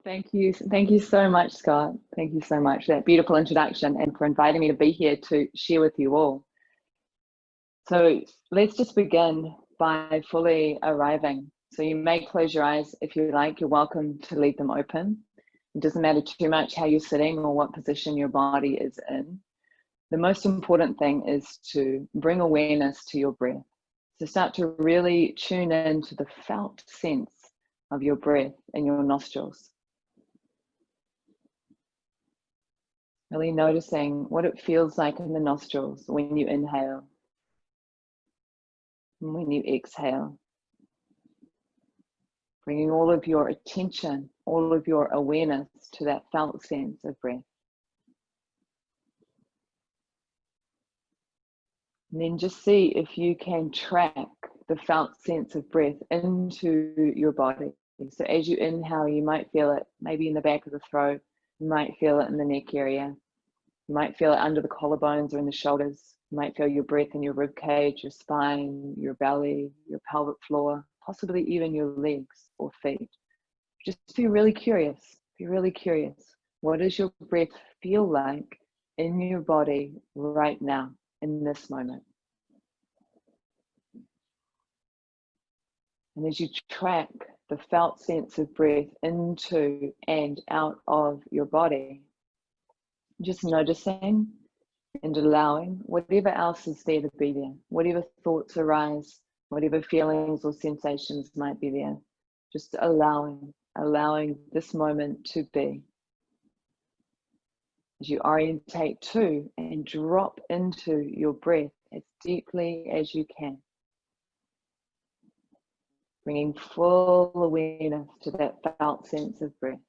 Thank you. Thank you so much, Scott. Thank you so much for that beautiful introduction and for inviting me to be here to share with you all. So let's just begin by fully arriving. So you may close your eyes if you like. You're welcome to leave them open. It doesn't matter too much how you're sitting or what position your body is in. The most important thing is to bring awareness to your breath. So start to really tune in to the felt sense of your breath in your nostrils. Really noticing what it feels like in the nostrils when you inhale and when you exhale. Bringing all of your attention, all of your awareness to that felt sense of breath. And then just see if you can track the felt sense of breath into your body. So as you inhale, you might feel it maybe in the back of the throat. You might feel it in the neck area. You might feel it under the collarbones or in the shoulders. You might feel your breath in your rib cage, your spine, your belly, your pelvic floor, possibly even your legs or feet. Just be really curious. Be really curious. What does your breath feel like in your body right now, in this moment? And as you track the felt sense of breath into and out of your body, just noticing and allowing whatever else is there to be there, whatever thoughts arise, whatever feelings or sensations might be there, just allowing this moment to be. As you orientate to and drop into your breath as deeply as you can, bringing full awareness to that felt sense of breath.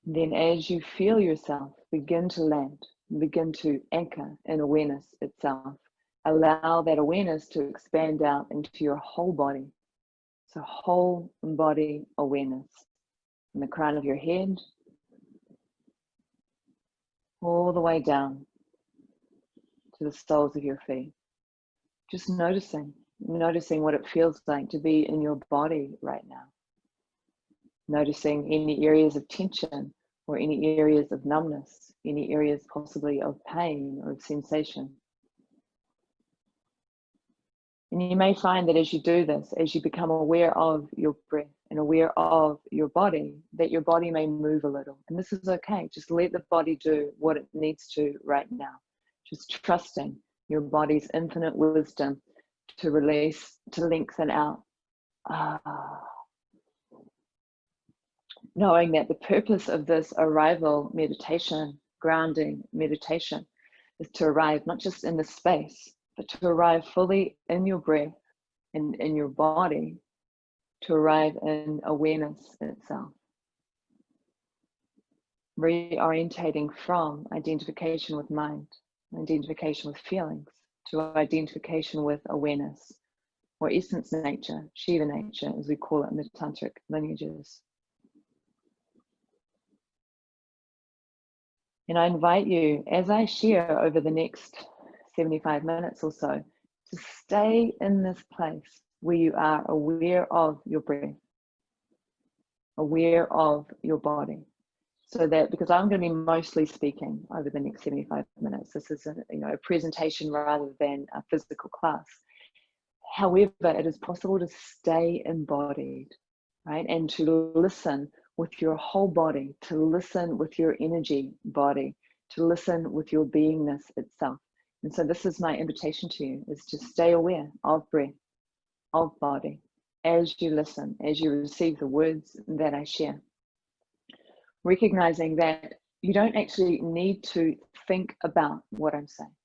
And then as you feel yourself begin to land, begin to anchor in awareness itself, allow that awareness to expand out into your whole body. So whole body awareness from the crown of your head all the way down to the soles of your feet. Just noticing what it feels like to be in your body right now. Noticing any areas of tension or any areas of numbness, any areas possibly of pain or of sensation. And you may find that as you do this, as you become aware of your breath and aware of your body, that your body may move a little. And this is okay. Just let the body do what it needs to right now. Just trusting your body's infinite wisdom to release, to lengthen out. Knowing that the purpose of this arrival meditation, grounding meditation, is to arrive not just in the space, but to arrive fully in your breath and in your body, to arrive in awareness itself. Reorientating from identification with mind, identification with feelings, to identification with awareness, or essence nature, Shiva nature, as we call it in the Tantric lineages. And I invite you, as I share over the next 75 minutes or so, to stay in this place where you are aware of your breath, aware of your body. So that, because I'm going to be mostly speaking over the next 75 minutes, this is a presentation rather than a physical class. However, it is possible to stay embodied, right? And to listen with your whole body, to listen with your energy body, to listen with your beingness itself. And so this is my invitation to you, is to stay aware of breath, of body, as you listen, as you receive the words that I share. Recognizing that you don't actually need to think about what I'm saying.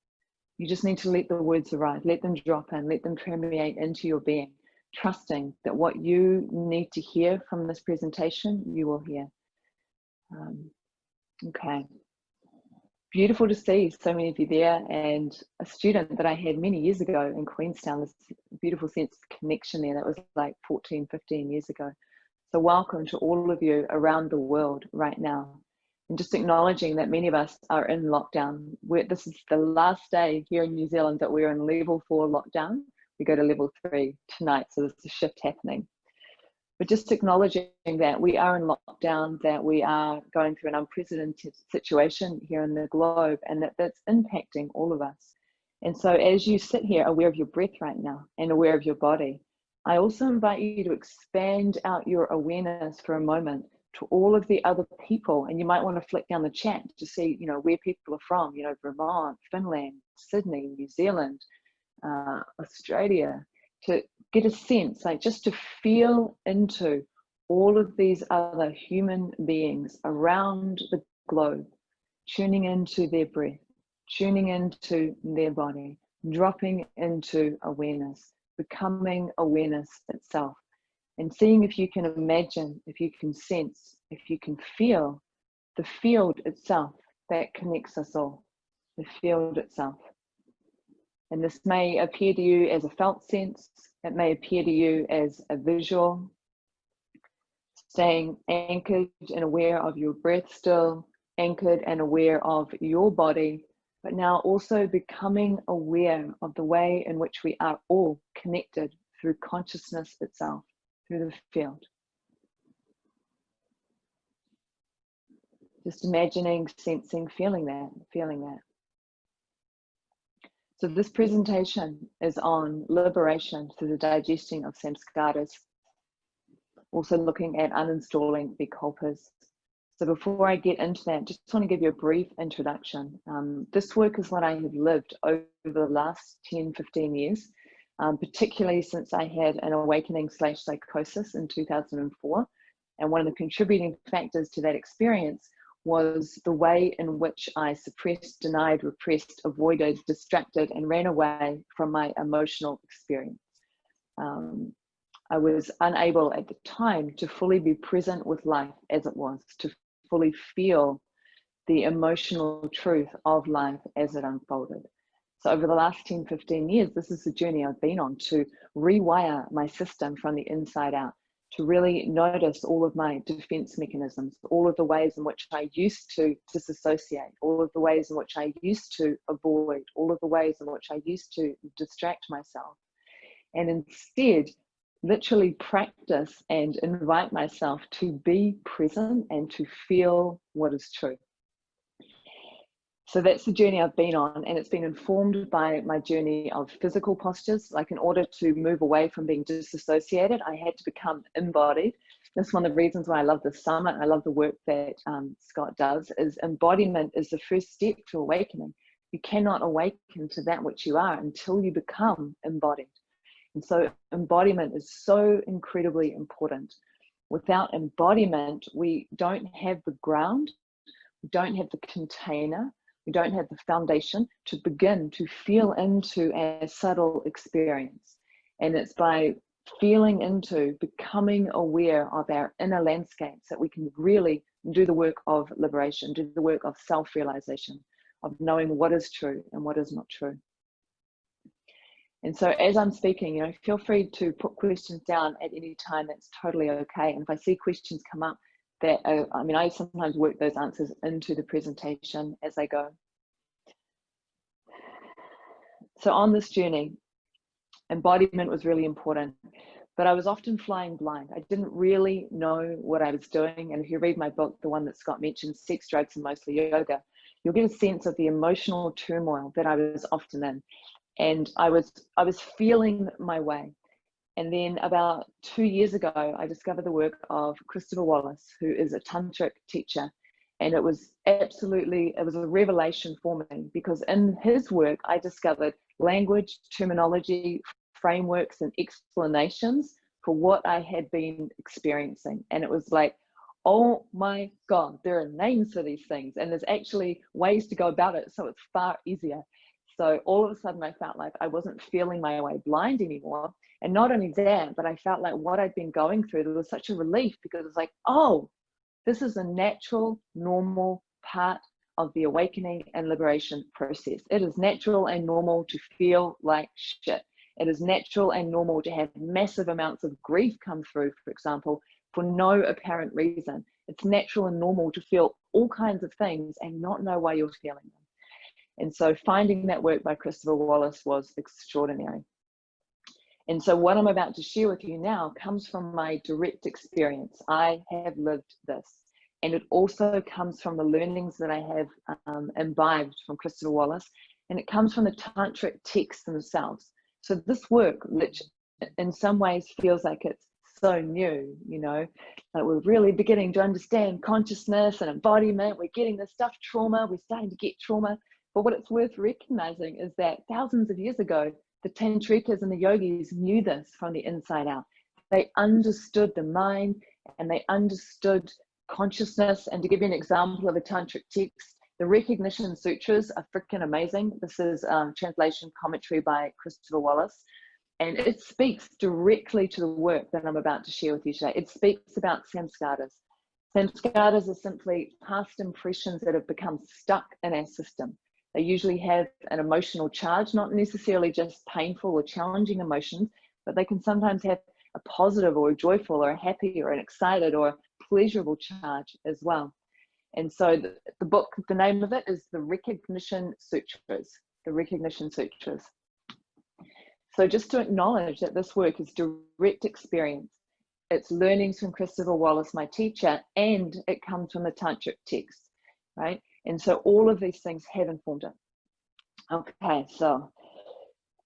You just need to let the words arrive, let them drop in, let them permeate into your being, trusting that what you need to hear from this presentation, you will hear. Okay. Beautiful to see so many of you there, and a student that I had many years ago in Queenstown, this beautiful sense of connection there. That was like 14, 15 years ago. So welcome to all of you around the world right now. And just acknowledging that many of us are in lockdown. This is the last day here in New Zealand that we're in level 4 lockdown. We go to level 3 tonight, so there's a shift happening. But just acknowledging that we are in lockdown, that we are going through an unprecedented situation here in the globe, and that that's impacting all of us. And so as you sit here aware of your breath right now and aware of your body, I also invite you to expand out your awareness for a moment to all of the other people. And you might want to flick down the chat to see, where people are from, Vermont, Finland, Sydney, New Zealand, Australia, to get a sense, like just to feel into all of these other human beings around the globe, tuning into their breath, tuning into their body, dropping into awareness, becoming awareness itself, and seeing if you can imagine, if you can sense, if you can feel the field itself that connects us all, the field itself. And this may appear to you as a felt sense, it may appear to you as a visual, staying anchored and aware of your breath still, anchored and aware of your body, but now also becoming aware of the way in which we are all connected through consciousness itself, through the field. Just imagining, sensing, feeling that. So this presentation is on liberation through the digesting of samskaras, also looking at uninstalling vikalpas. So before I get into that, just want to give you a brief introduction. This work is what I have lived over the last 10, 15 years, particularly since I had an awakening/psychosis in 2004. And one of the contributing factors to that experience was the way in which I suppressed, denied, repressed, avoided, distracted, and ran away from my emotional experience. I was unable at the time to fully be present with life as it was, to fully feel the emotional truth of life as it unfolded. So over the last 10, 15 years, this is the journey I've been on to rewire my system from the inside out, to really notice all of my defense mechanisms, all of the ways in which I used to disassociate, all of the ways in which I used to avoid, all of the ways in which I used to distract myself. And instead, literally practice and invite myself to be present and to feel what is true. So that's the journey I've been on, and it's been informed by my journey of physical postures. Like, in order to move away from being disassociated, I had to become embodied. That's one of the reasons why I love this summit. I love the work that Scott does, is embodiment is the first step to awakening. You cannot awaken to that which you are until you become embodied. And so embodiment is so incredibly important. Without embodiment, we don't have the ground, we don't have the container, we don't have the foundation to begin to feel into a subtle experience. And it's by feeling into, becoming aware of our inner landscapes that we can really do the work of liberation, do the work of self-realization, of knowing what is true and what is not true. And so as I'm speaking, feel free to put questions down at any time. That's totally okay. And if I see questions come up, that I sometimes work those answers into the presentation as I go. So on this journey, embodiment was really important, but I was often flying blind. I didn't really know what I was doing. And if you read my book, the one that Scott mentioned, Sex, Drugs, and Mostly Yoga, you'll get a sense of the emotional turmoil that I was often in. And I was feeling my way. And then about 2 years ago, I discovered the work of Christopher Wallace, who is a tantric teacher. And it was a revelation for me, because in his work, I discovered language, terminology, frameworks, and explanations for what I had been experiencing. And it was like, oh my God, there are names for these things. And there's actually ways to go about it. So it's far easier. So all of a sudden I felt like I wasn't feeling my way blind anymore. And not only that, but I felt like what I'd been going through, there was such a relief, because it's like, oh, this is a natural, normal part of the awakening and liberation process. It is natural and normal to feel like shit. It is natural and normal to have massive amounts of grief come through, for example, for no apparent reason. It's natural and normal to feel all kinds of things and not know why you're feeling them. And so finding that work by Christopher Wallace was extraordinary. And so what I'm about to share with you now comes from my direct experience. I have lived this. And it also comes from the learnings that I have imbibed from Crystal Wallace. And it comes from the tantric texts themselves. So this work, which in some ways feels like it's so new, you know, like we're really beginning to understand consciousness and embodiment. We're getting this stuff, trauma. We're starting to get trauma. But what it's worth recognizing is that thousands of years ago, the Tantrikas and the yogis knew this from the inside out. They understood the mind and they understood consciousness. And to give you an example of a tantric text, the Recognition Sutras are freaking amazing. This is translation commentary by Crystal Wallace, and it speaks directly to the work that I'm about to share with you today. It speaks about samskaras. Samskaras are simply past impressions that have become stuck in our system. They usually have an emotional charge, not necessarily just painful or challenging emotions, but they can sometimes have a positive or a joyful or a happy or an excited or a pleasurable charge as well. And so the book, the name of it is the Recognition Sutras, the Recognition Sutras. So just to acknowledge that this work is direct experience. It's learnings from Crystal Wallace, my teacher, and it comes from the tantric text, right? And so all of these things have informed it. Okay, so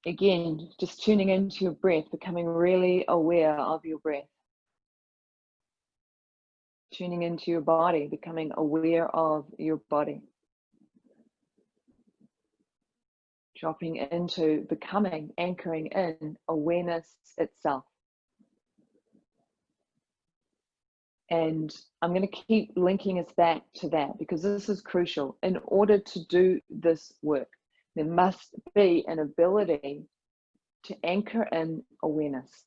again, just tuning into your breath, becoming really aware of your breath. Tuning into your body, becoming aware of your body. Dropping into becoming, anchoring in awareness itself. And I'm going to keep linking us back to that because this is crucial. In order to do this work, there must be an ability to anchor in awareness.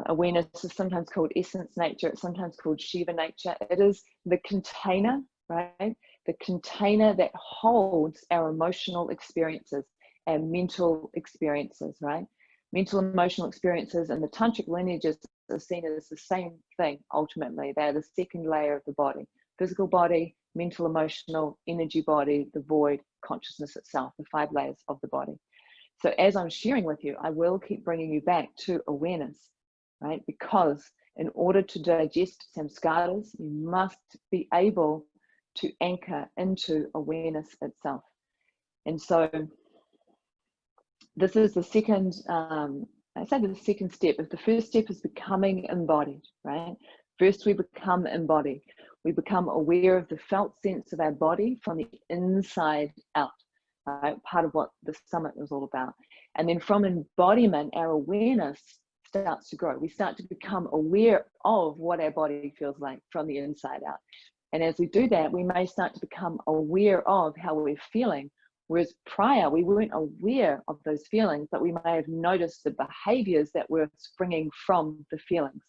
Awareness is sometimes called essence nature, it's sometimes called Shiva nature. It is the container, right? The container that holds our emotional experiences and mental experiences, right? Mental emotional experiences and the tantric lineages are seen as the same thing ultimately. They're the second layer of the body. Physical body, mental, emotional, energy body, the void, consciousness itself, the 5 layers of the body. So as I'm sharing with you, I will keep bringing you back to awareness, right? Because in order to digest samskaras, you must be able to anchor into awareness itself. And so this is the second, I say the second step. If the first step is becoming embodied, right? First we become embodied. We become aware of the felt sense of our body from the inside out, right? Part of what the summit was all about. And then from embodiment, our awareness starts to grow. We start to become aware of what our body feels like from the inside out. And as we do that, we may start to become aware of how we're feeling. Whereas prior, we weren't aware of those feelings, but we may have noticed the behaviors that were springing from the feelings.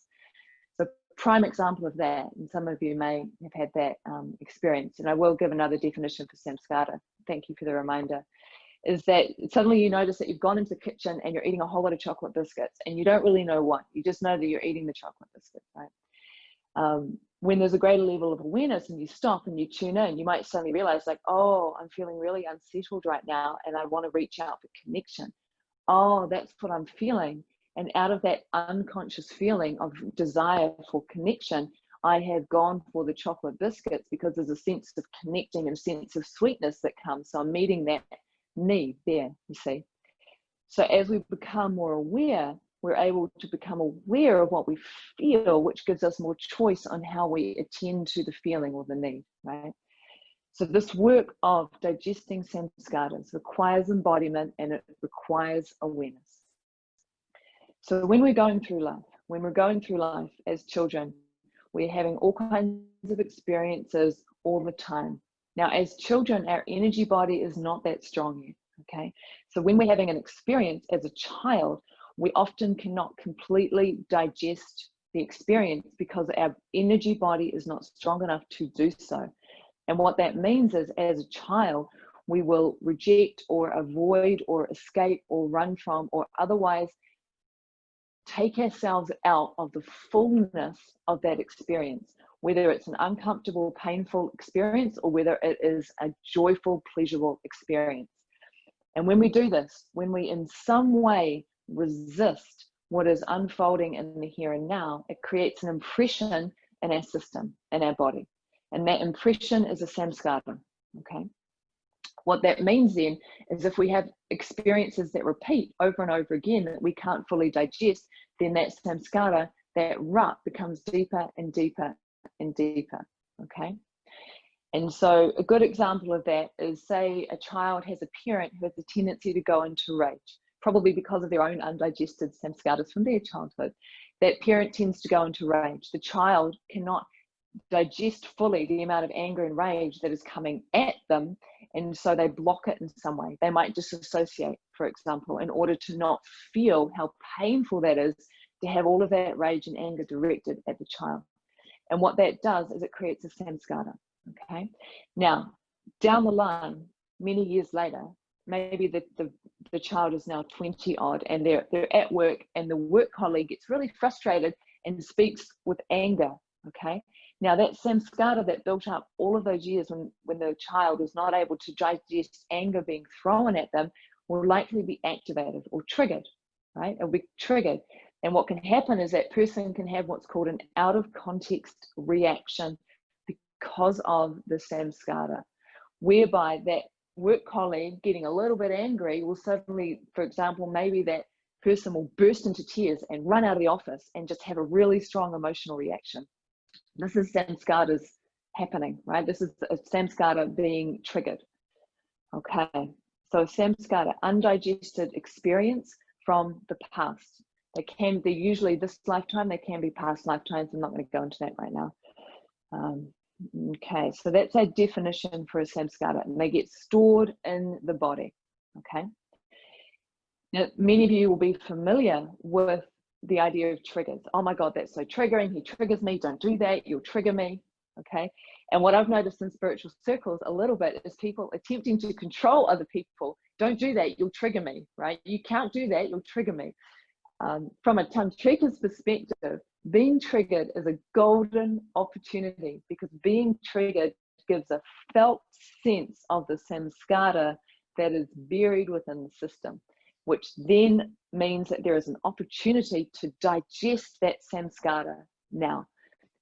So prime example of that, and some of you may have had that experience, and I will give another definition for samskara. Thank you for the reminder. Is that suddenly you notice that you've gone into the kitchen and you're eating a whole lot of chocolate biscuits and you don't really know why. You just know that you're eating the chocolate biscuits, right? When there's a greater level of awareness and you stop and you tune in, you might suddenly realize like, oh, I'm feeling really unsettled right now and I want to reach out for connection. Oh, that's what I'm feeling. And out of that unconscious feeling of desire for connection, I have gone for the chocolate biscuits because there's a sense of connecting and a sense of sweetness that comes. So I'm meeting that need there, you see. So as we become more aware, we're able to become aware of what we feel, which gives us more choice on how we attend to the feeling or the need, right? So this work of digesting samskaras requires embodiment and it requires awareness. So when we're going through life as children, we're having all kinds of experiences all the time. Now, as children, our energy body is not that strong yet, okay? So when we're having an experience as a child, we often cannot completely digest the experience because our energy body is not strong enough to do so. And what that means is, as a child, we will reject or avoid or escape or run from or otherwise take ourselves out of the fullness of that experience, whether it's an uncomfortable, painful experience or whether it is a joyful, pleasurable experience. And when we do this, when we in some way resist what is unfolding in the here and now, it creates an impression in our system, in our body. And that impression is a samskara, okay? What that means then is if we have experiences that repeat over and over again that we can't fully digest, then that samskara, that rut, becomes deeper and deeper and deeper, okay? And so a good example of that is, say a child has a parent who has a tendency to go into rage, probably because of their own undigested samskaras from their childhood. That parent tends to go into rage. The child cannot digest fully the amount of anger and rage that is coming at them, and so they block it in some way. They might disassociate, for example, in order to not feel how painful that is to have all of that rage and anger directed at the child. And what that does is it creates a samskara, okay? Now, down the line, many years later, maybe the child is now 20 odd, and they're at work, and the work colleague gets really frustrated and speaks with anger, okay? Now that samskara that built up all of those years when the child was not able to digest anger being thrown at them will likely be activated or triggered, right? It'll be triggered. And what can happen is that person can have what's called an out of context reaction because of the samskara, whereby that work colleague getting a little bit angry will suddenly, for example, maybe that person will burst into tears and run out of the office and just have a really strong emotional reaction. This is samskaras happening, right? This is a samskara being triggered, okay? So a samskara, undigested experience from the past. They can be usually this lifetime, they can be past lifetimes. I'm not going to go into that right now. Okay, so that's our definition for a samskara, and they get stored in the body, okay? Now, many of you will be familiar with the idea of triggers. Oh my God, that's so triggering. He triggers me. Don't do that. You'll trigger me. Okay. And what I've noticed in spiritual circles a little bit is people attempting to control other people. Don't do that. You'll trigger me, right? You can't do that. You'll trigger me. From a Tantrika's perspective, being triggered is a golden opportunity, because being triggered gives a felt sense of the samskara that is buried within the system, which then means that there is an opportunity to digest that samskara now.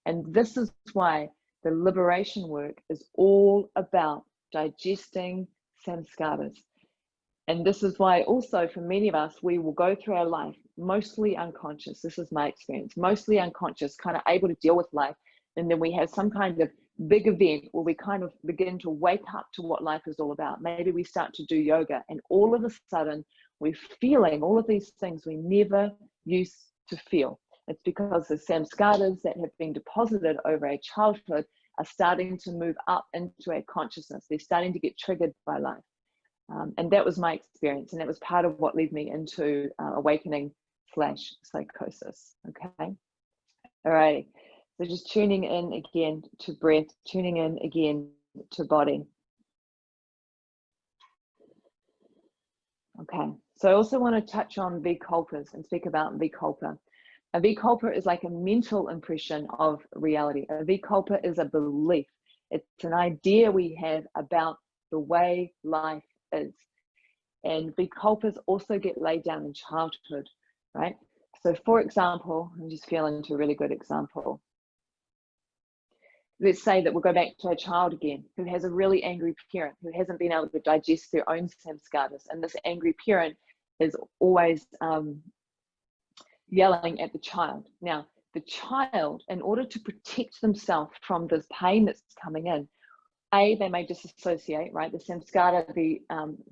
And this is why the liberation work is all about digesting samskaras. And this is why also for many of us, we will go through our life mostly unconscious. This is my experience, mostly unconscious, kind of able to deal with life. And then we have some kind of big event where we kind of begin to wake up to what life is all about. Maybe we start to do yoga, and all of a sudden we're feeling all of these things we never used to feel. It's because the samskaras that have been deposited over our childhood are starting to move up into our consciousness. They're starting to get triggered by life. And that was my experience, and that was part of what led me into awakening/psychosis. Okay. All right. So just tuning in again to breath, tuning in again to body. Okay. So I also want to touch on vikalpas and speak about vikalpa. A vikalpa is like a mental impression of reality. A vikalpa is a belief. It's an idea we have about the way life is. And vikalpas also get laid down in childhood, right? So for example, I'm just feeling into a really good example. Let's say that we'll go back to a child again who has a really angry parent who hasn't been able to digest their own samskaras, and this angry parent is always yelling at the child. Now, the child, in order to protect themselves from this pain that's coming in, they may disassociate, right? The samskara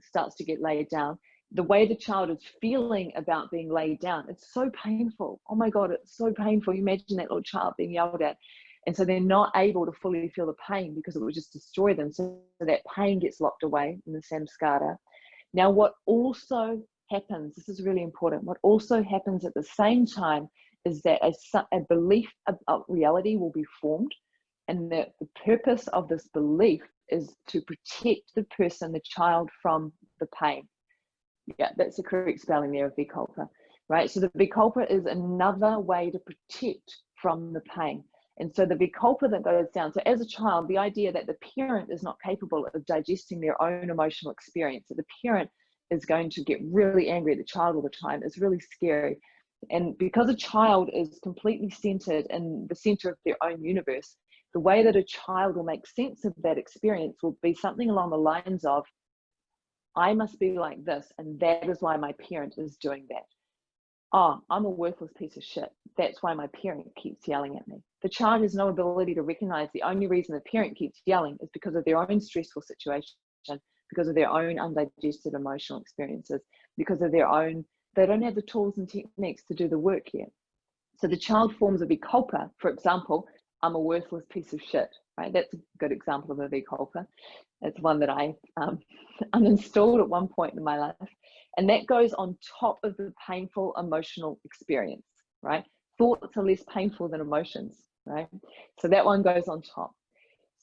starts to get laid down. The way the child is feeling about being laid down, it's so painful. Oh my God, it's so painful. You imagine that little child being yelled at. And so they're not able to fully feel the pain because it would just destroy them. So that pain gets locked away in the samskara. Now, what also happens, this is really important, what also happens at the same time is that a belief of reality will be formed. And the purpose of this belief is to protect the person, the child, from the pain. Yeah, that's the correct spelling there of vikalpa, right? So the vikalpa is another way to protect from the pain. And so the vikalpa that goes down, so as a child, the idea that the parent is not capable of digesting their own emotional experience, that the parent is going to get really angry at the child all the time is really scary. And because a child is completely centered in the center of their own universe, the way that a child will make sense of that experience will be something along the lines of, I must be like this, and that is why my parent is doing that. Oh, I'm a worthless piece of shit. That's why my parent keeps yelling at me. The child has no ability to recognize the only reason the parent keeps yelling is because of their own stressful situation, because of their own undigested emotional experiences, because of their own, they don't have the tools and techniques to do the work yet. So the child forms a vikalpa. For example, I'm a worthless piece of shit, right? That's a good example of a vikalpa. It's one that I uninstalled at one point in my life. And that goes on top of the painful emotional experience, right? Thoughts are less painful than emotions, right? So that one goes on top.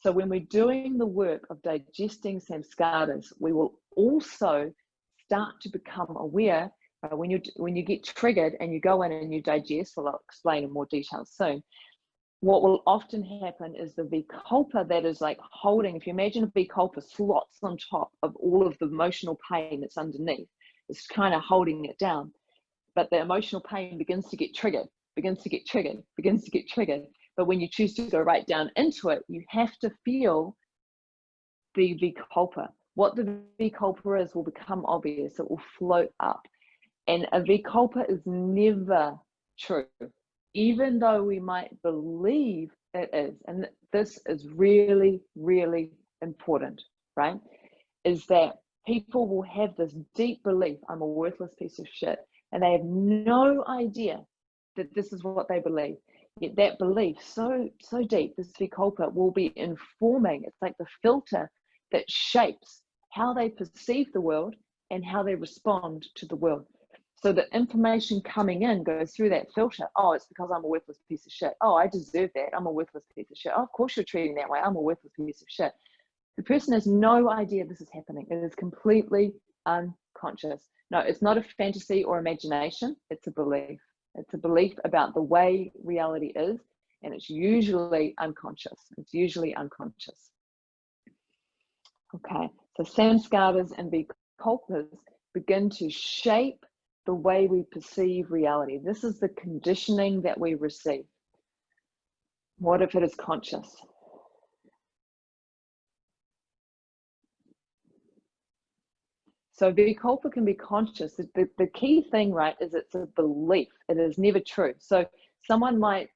So when we're doing the work of digesting samskaras, we will also start to become aware when you get triggered and you go in and you digest, well, I'll explain in more detail soon. What will often happen is the vikalpa that is like holding, if you imagine a vikalpa slots on top of all of the emotional pain that's underneath, it's kind of holding it down. But the emotional pain begins to get triggered, begins to get triggered, begins to get triggered. But when you choose to go right down into it, you have to feel the vikalpa. What the vikalpa is will become obvious. It will float up. And a vikalpa is never true, even though we might believe it is. And this is really, really important, right? Is that people will have this deep belief, I'm a worthless piece of shit, and they have no idea that this is what they believe. Yet that belief, so deep, this vikalpa will be informing, it's like the filter that shapes how they perceive the world and how they respond to the world. So the information coming in goes through that filter. Oh, it's because I'm a worthless piece of shit. Oh, I deserve that. I'm a worthless piece of shit. Oh, of course you're treating that way. I'm a worthless piece of shit. The person has no idea this is happening. It is completely unconscious. No, it's not a fantasy or imagination. It's a belief. It's a belief about the way reality is, and it's usually unconscious. It's usually unconscious. Okay, so samskaras and vikalpas begin to shape the way we perceive reality. This is the conditioning that we receive. What if it is conscious? So vikalpa can be conscious. The key thing, right, is it's a belief. It is never true. So someone might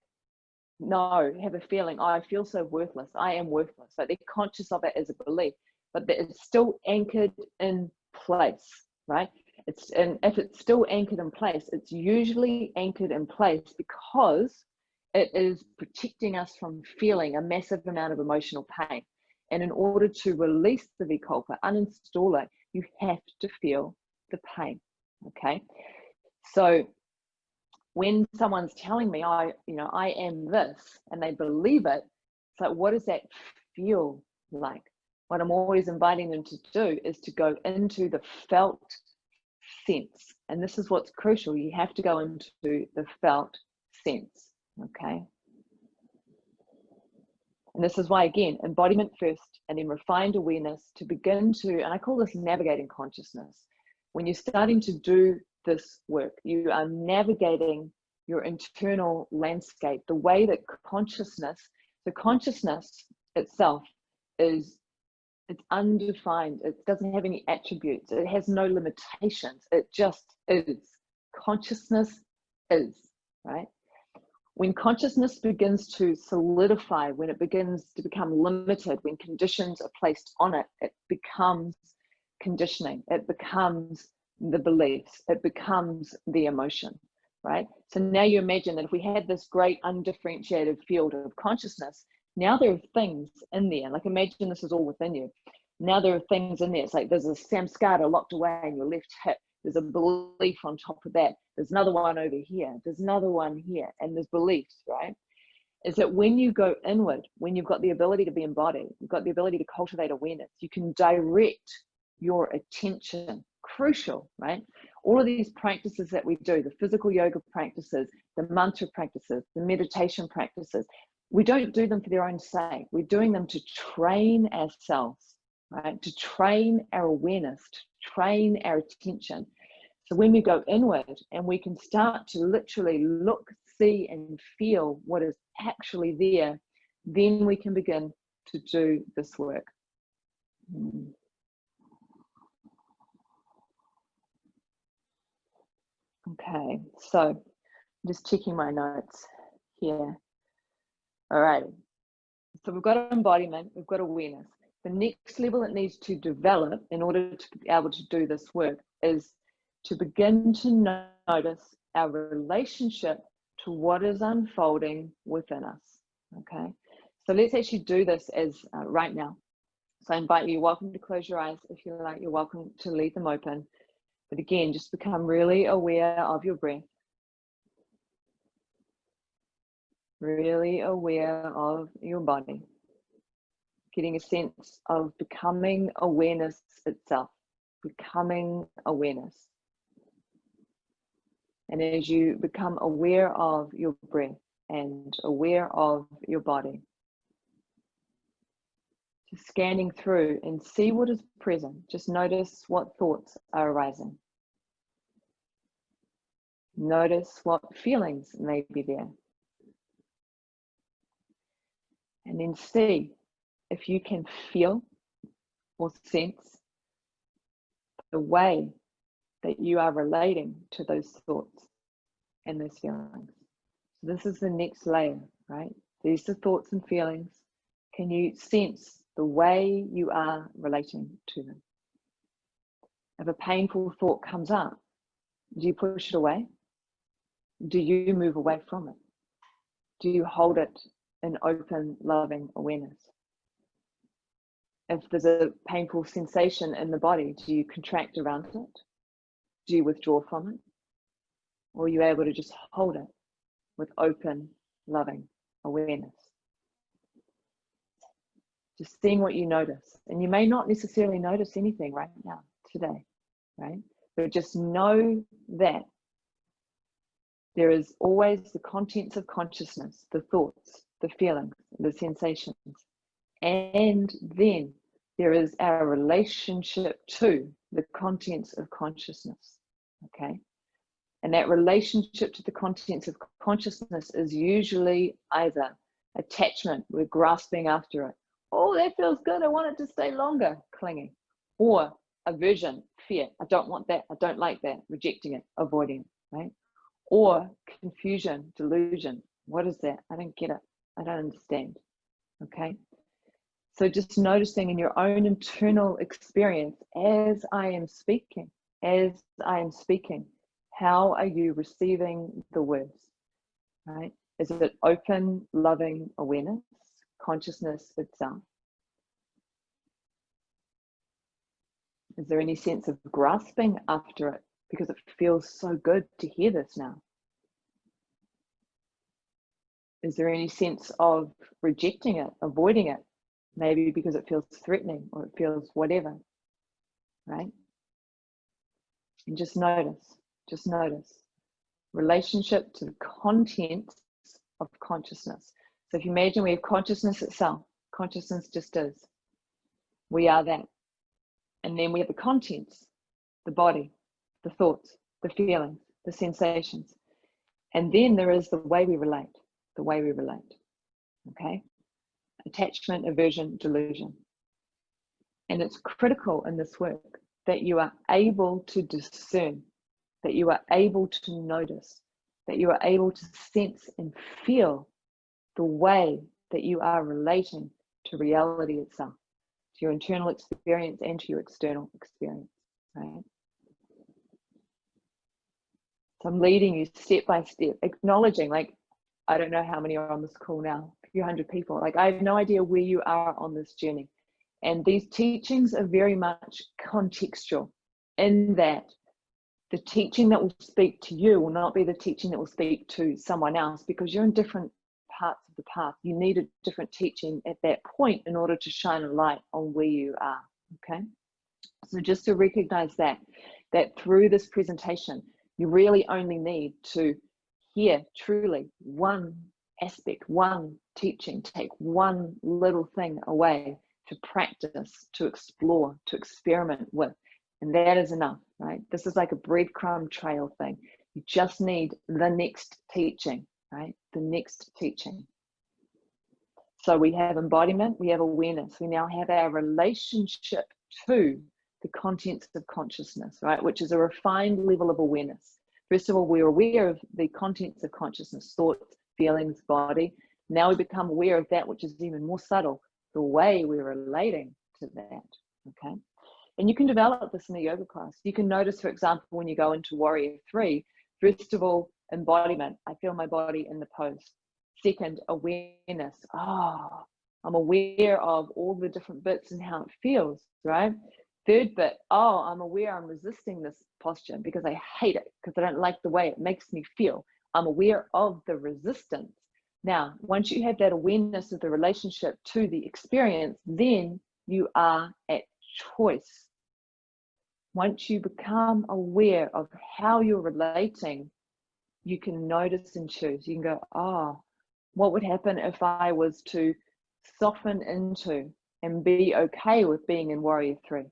have a feeling, oh, I feel so worthless. I am worthless. But they're conscious of it as a belief, but it's still anchored in place, right? And if it's still anchored in place, it's usually anchored in place because it is protecting us from feeling a massive amount of emotional pain. And in order to release the vikalpa, uninstall it, you have to feel the pain, okay? So when someone's telling me, I am this, and they believe it, it's like, what does that feel like? What I'm always inviting them to do is to go into the felt sense. And this is what's crucial. You have to go into the felt sense, okay? And this is why, again, embodiment first and then refined awareness to begin to, and I call this navigating consciousness. When you're starting to do this work, you are navigating your internal landscape, the way that the consciousness itself it's undefined. It doesn't have any attributes. It has no limitations. It just is. Consciousness is, right? When consciousness begins to solidify, when it begins to become limited, when conditions are placed on it, it becomes conditioning. It becomes the beliefs. It becomes the emotion, right? So now you imagine that if we had this great undifferentiated field of consciousness, now there are things in there. Like imagine this is all within you. Now there are things in there. It's like there's a samskara locked away in your left hip. There's a belief on top of that. There's another one over here. There's another one here. And there's beliefs, right? Is that when you go inward, when you've got the ability to be embodied, you've got the ability to cultivate awareness, you can direct your attention. Crucial, right? All of these practices that we do, the physical yoga practices, the mantra practices, the meditation practices, we don't do them for their own sake. We're doing them to train ourselves, right? To train our awareness, to train our attention, So when we go inward and we can start to literally look, see, and feel what is actually there, then we can begin to do this work. Okay, so just checking my notes here. All right, so we've got embodiment, we've got awareness. The next level it needs to develop in order to be able to do this work is to begin to notice our relationship to what is unfolding within us. Okay, so let's actually do this as right now. So I invite you, you're welcome to close your eyes if you like, you're welcome to leave them open. But again, just become really aware of your breath. Really aware of your body. Getting a sense of becoming awareness itself. Becoming awareness. And as you become aware of your breath and aware of your body, just scanning through and see what is present. Just notice what thoughts are arising. Notice what feelings may be there. And then see if you can feel or sense the way that you are relating to those thoughts and those feelings. So this is the next layer, right? These are thoughts and feelings. Can you sense the way you are relating to them? If a painful thought comes up, do you push it away? Do you move away from it? Do you hold it in open, loving awareness? If there's a painful sensation in the body, do you contract around it? Do you withdraw from it? Or are you able to just hold it with open, loving awareness? Just seeing what you notice. And you may not necessarily notice anything right now, today, right? But just know that there is always the contents of consciousness, the thoughts, the feelings, the sensations. And then there is our relationship to the contents of consciousness, okay? And that relationship to the contents of consciousness is usually either attachment, we're grasping after it. Oh, that feels good, I want it to stay longer, clinging. Or aversion, fear, I don't want that, I don't like that, rejecting it, avoiding it, right? Or confusion, delusion, what is that? I don't get it, I don't understand, okay? So just noticing in your own internal experience, as I am speaking, how are you receiving the words, right? Is it open, loving awareness, consciousness itself? Is there any sense of grasping after it because it feels so good to hear this now? Is there any sense of rejecting it, avoiding it? Maybe because it feels threatening or it feels whatever, right? And just notice. Relationship to the contents of consciousness. So if you imagine we have consciousness itself, consciousness just is. We are that. And then we have the contents, the body, the thoughts, the feelings, the sensations. And then there is the way we relate, okay? Attachment, aversion, delusion. And it's critical in this work that you are able to discern, that you are able to notice, that you are able to sense and feel the way that you are relating to reality itself, to your internal experience and to your external experience, right? So I'm leading you step by step, acknowledging, like, I don't know how many are on this call now, a few hundred people. Like, I have no idea where you are on this journey. And these teachings are very much contextual in that the teaching that will speak to you will not be the teaching that will speak to someone else, because you're in different parts of the path. You need a different teaching at that point in order to shine a light on where you are, okay? So just to recognize that through this presentation, you really only need to hear truly one aspect, one teaching, take one little thing away to practice, to explore, to experiment with. And that is enough, right? This is like a breadcrumb trail thing. You just need the next teaching, right? The next teaching. So we have embodiment, we have awareness. We now have our relationship to the contents of consciousness, right? Which is a refined level of awareness. First of all, we're aware of the contents of consciousness, thoughts, feelings, body. Now we become aware of that which is even more subtle, the way we're relating to that, okay? And you can develop this in a yoga class. You can notice, for example, when you go into Warrior 3, first of all, embodiment. I feel my body in the pose. Second, awareness. Oh, I'm aware of all the different bits and how it feels, right? Third bit, oh, I'm aware I'm resisting this posture because I hate it, because I don't like the way it makes me feel. I'm aware of the resistance. Now, once you have that awareness of the relationship to the experience, then you are at choice. Once you become aware of how you're relating, you can notice and choose. You can go, oh, what would happen if I was to soften into and be okay with being in Warrior 3?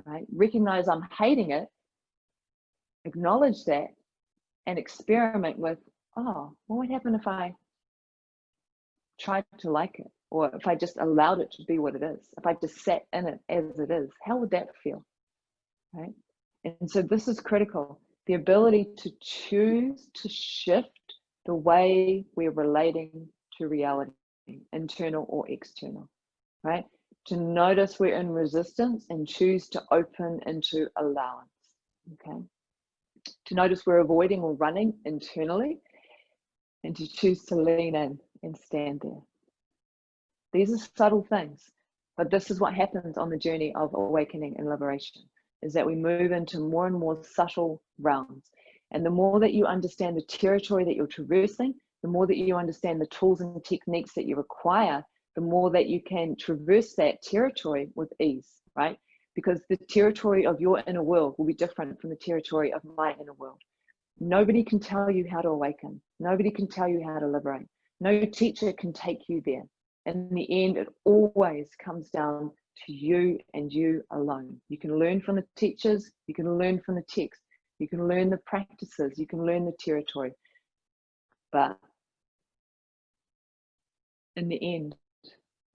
Right? Recognize I'm hating it, acknowledge that, and experiment with, oh, what would happen if I tried to like it? Or if I just allowed it to be what it is? If I just sat in it as it is, how would that feel? Right? And so this is critical. The ability to choose to shift the way we're relating to reality, internal or external, right? To notice we're in resistance and choose to open into allowance, okay? To notice we're avoiding or running internally and to choose to lean in and stand there. These are subtle things, but this is what happens on the journey of awakening and liberation, is that we move into more and more subtle realms. And the more that you understand the territory that you're traversing, the more that you understand the tools and techniques that you require, the more that you can traverse that territory with ease, right? Because the territory of your inner world will be different from the territory of my inner world. Nobody can tell you how to awaken. Nobody can tell you how to liberate. No teacher can take you there. In the end, it always comes down to you and you alone. You can learn from the teachers, you can learn from the text, you can learn the practices, you can learn the territory. But in the end,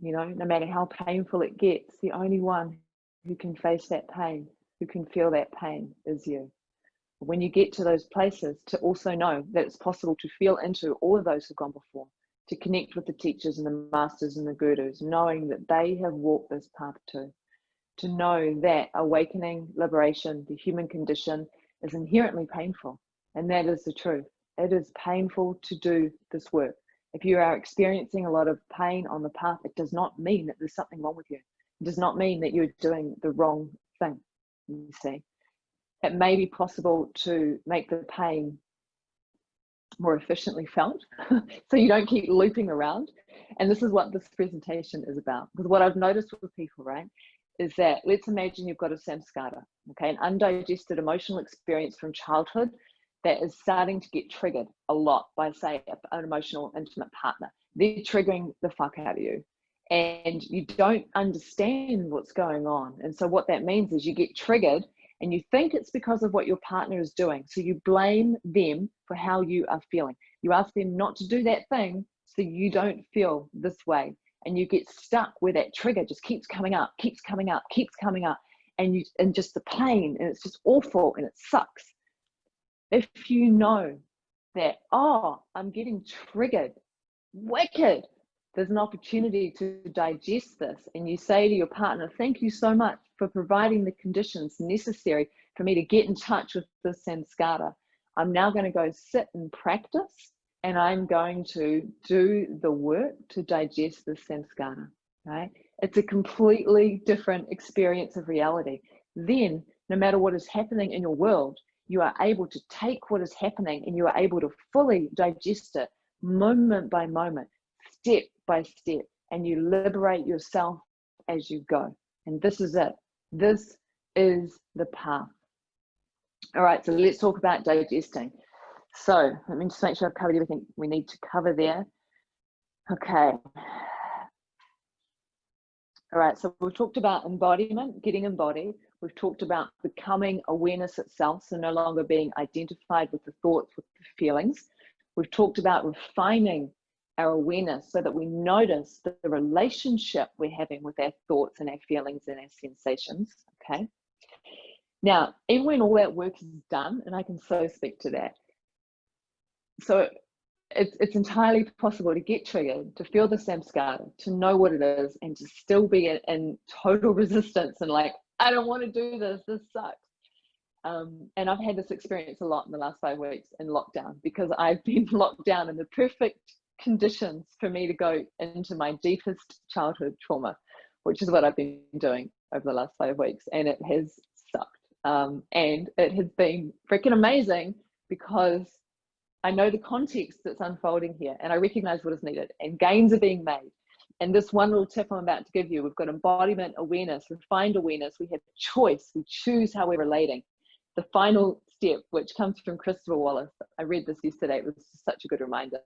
you know, no matter how painful it gets, the only one who can face that pain, who can feel that pain, is you. When you get to those places, to also know that it's possible to feel into all of those who've gone before, to connect with the teachers and the masters and the gurus, knowing that they have walked this path too. To know that awakening, liberation, the human condition is inherently painful. And that is the truth. It is painful to do this work. If you are experiencing a lot of pain on the path, it does not mean that there's something wrong with you. It does not mean that you're doing the wrong thing, you see. It may be possible to make the pain more efficiently felt so you don't keep looping around. And this is what this presentation is about. Because what I've noticed with people, right, is that let's imagine you've got a samskara, okay, an undigested emotional experience from childhood that is starting to get triggered a lot by, say, an emotional intimate partner. They're triggering the fuck out of you. And you don't understand what's going on. And so what that means is you get triggered and you think it's because of what your partner is doing. So you blame them for how you are feeling. You ask them not to do that thing so you don't feel this way. And you get stuck where that trigger just keeps coming up, keeps coming up, keeps coming up. And just the pain, and it's just awful and it sucks. If you know that, oh, I'm getting triggered, wicked, there's an opportunity to digest this, and you say to your partner, thank you so much for providing the conditions necessary for me to get in touch with this samskara. I'm now going to go sit and practice, and I'm going to do the work to digest this samskara, right? It's a completely different experience of reality. Then, no matter what is happening in your world, you are able to take what is happening and you are able to fully digest it moment by moment, step by step, and you liberate yourself as you go. And this is it. This is the path. All right, so let's talk about digesting. So let me just make sure I've covered everything we need to cover there. Okay. All right, so we've talked about embodiment, getting embodied. We've talked about becoming awareness itself, so no longer being identified with the thoughts, with the feelings. We've talked about refining our awareness so that we notice the relationship we're having with our thoughts and our feelings and our sensations, okay? Now, even when all that work is done, and I can so speak to that, so it's entirely possible to get triggered, to feel the samskara, to know what it is, and to still be in total resistance and like, I don't want to do this sucks. And I've had this experience a lot in the last 5 weeks in lockdown, because I've been locked down in the perfect conditions for me to go into my deepest childhood trauma, which is what I've been doing over the last 5 weeks, and it has sucked. And it has been freaking amazing, because I know the context that's unfolding here, and I recognize what is needed, and gains are being made. And this one little tip I'm about to give you, we've got embodiment awareness, refined awareness, we have choice, we choose how we're relating. The final step, which comes from Christopher Wallace, I read this yesterday, it was such a good reminder,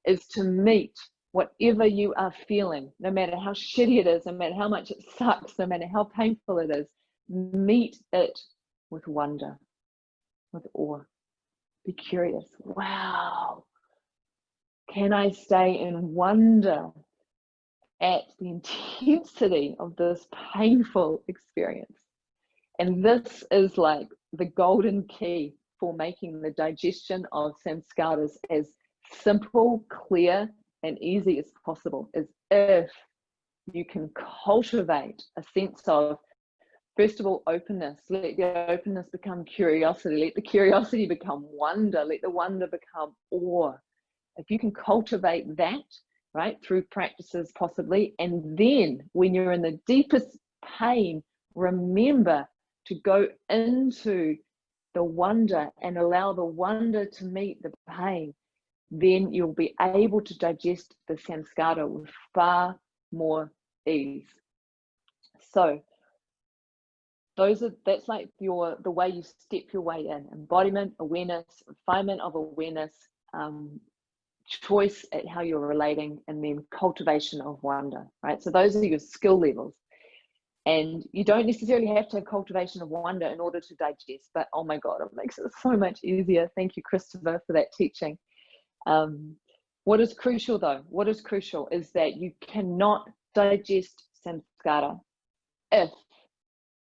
is to meet whatever you are feeling, no matter how shitty it is, no matter how much it sucks, no matter how painful it is, meet it with wonder, with awe. Be curious. Wow. Can I stay in wonder at the intensity of this painful experience? And this is like the golden key for making the digestion of samskaras as simple, clear, and easy as possible, is if you can cultivate a sense of, first of all, openness. Let the openness become curiosity. Let the curiosity become wonder. Let the wonder become awe. If you can cultivate that, right, through practices possibly, and then when you're in the deepest pain, remember to go into the wonder and allow the wonder to meet the pain, then you'll be able to digest the samskara with far more ease. So that's like the way you step your way in: embodiment, awareness, refinement of awareness, choice at how you're relating, and then cultivation of wonder, right? So those are your skill levels. And you don't necessarily have to have cultivation of wonder in order to digest, but oh my God, it makes it so much easier. Thank you, Christopher, for that teaching. What is crucial though? What is crucial is that you cannot digest samskara if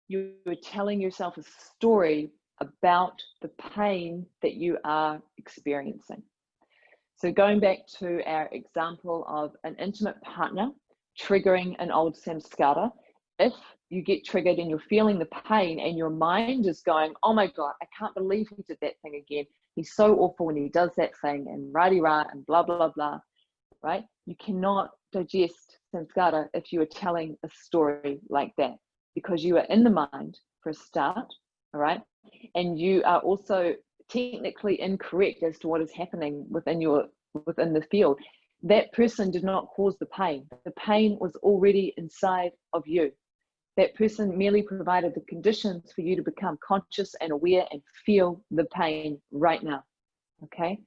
you're telling yourself a story about the pain that you are experiencing. So going back to our example of an intimate partner triggering an old samskara, if you get triggered and you're feeling the pain and your mind is going, oh my God, I can't believe he did that thing again. He's so awful when he does that thing, and rah-de-rah and blah, blah, blah, right? You cannot digest samskara if you are telling a story like that, because you are in the mind for a start, all right? And you are also technically incorrect as to what is happening within the field. That person did not cause the pain. The pain was already inside of you. That person merely provided the conditions for you to become conscious and aware and feel the pain right now, okay?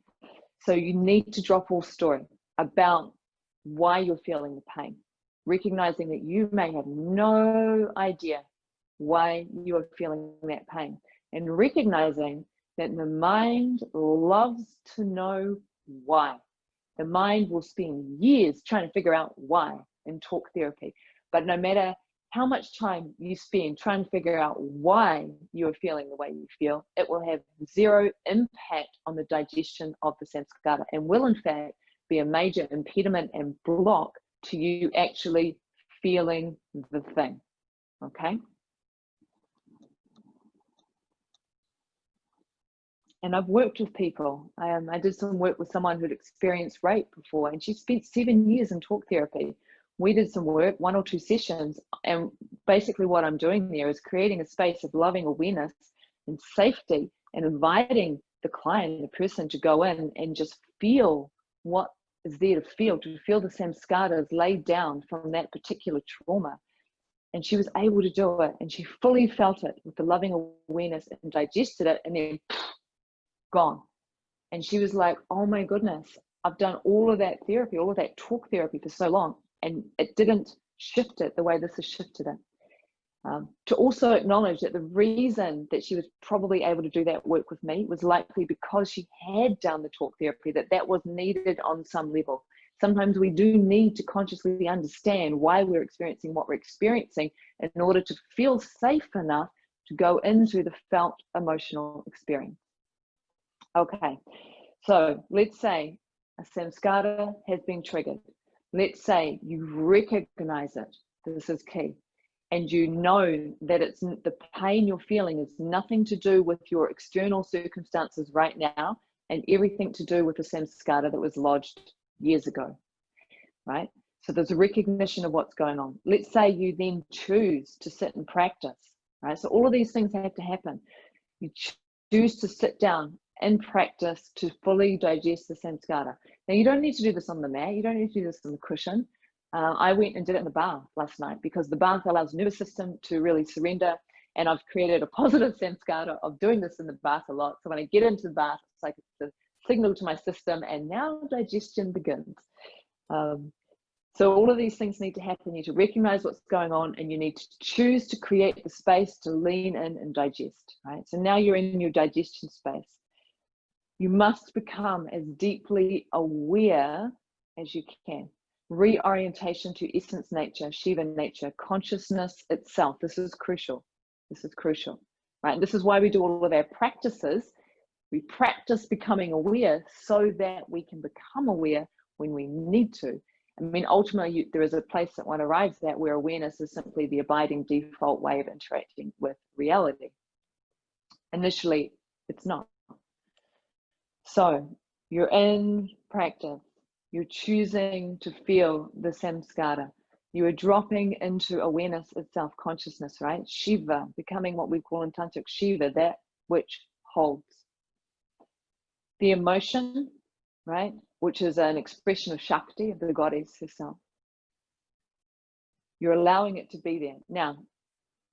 So you need to drop all story about why you're feeling the pain, recognizing that you may have no idea why you are feeling that pain, and recognizing that the mind loves to know why. The mind will spend years trying to figure out why in talk therapy, but no matter how much time you spend trying to figure out why you're feeling the way you feel, it will have zero impact on the digestion of the samskara, and will in fact be a major impediment and block to you actually feeling the thing, okay? And I've worked with people. I did some work with someone who'd experienced rape before, and she spent 7 years in talk therapy. We did some work, 1 or 2 sessions, and basically what I'm doing there is creating a space of loving awareness and safety, and inviting the client, the person, to go in and just feel what is there to feel the samskaras laid down from that particular trauma. And she was able to do it, and she fully felt it with the loving awareness and digested it, and then gone. And she was like, oh my goodness, I've done all of that therapy, all of that talk therapy for so long, and it didn't shift it the way this has shifted it. To also acknowledge that the reason that she was probably able to do that work with me was likely because she had done the talk therapy, that was needed on some level. Sometimes we do need to consciously understand why we're experiencing what we're experiencing in order to feel safe enough to go into the felt emotional experience. Okay, so let's say a samskara has been triggered. Let's say you recognize it. This is key. And you know that it's the pain you're feeling is nothing to do with your external circumstances right now and everything to do with the samskara that was lodged years ago, right? So there's a recognition of what's going on. Let's say you then choose to sit and practice, right? So all of these things have to happen. You choose to sit down and practice to fully digest the samskara. Now, you don't need to do this on the mat. You don't need to do this on the cushion. I went and did it in the bath last night because the bath allows the nervous system to really surrender. And I've created a positive samskara of doing this in the bath a lot. So when I get into the bath, it's like it's a signal to my system, and now digestion begins. So all of these things need to happen. You need to recognize what's going on, and you need to choose to create the space to lean in and digest, right? So now you're in your digestion space. You must become as deeply aware as you can. Reorientation to essence nature, Shiva nature, consciousness itself. This is crucial. This is crucial, right? And this is why we do all of our practices. We practice becoming aware so that we can become aware when we need to. I mean, ultimately, there is a place that one arrives at where awareness is simply the abiding default way of interacting with reality. Initially, it's not. So you're in practice. You're choosing to feel the samskara. You are dropping into awareness itself, consciousness, right? Shiva, becoming what we call in Tantric Shiva, that which holds. The emotion, right, which is an expression of Shakti, of the goddess herself. You're allowing it to be there. Now,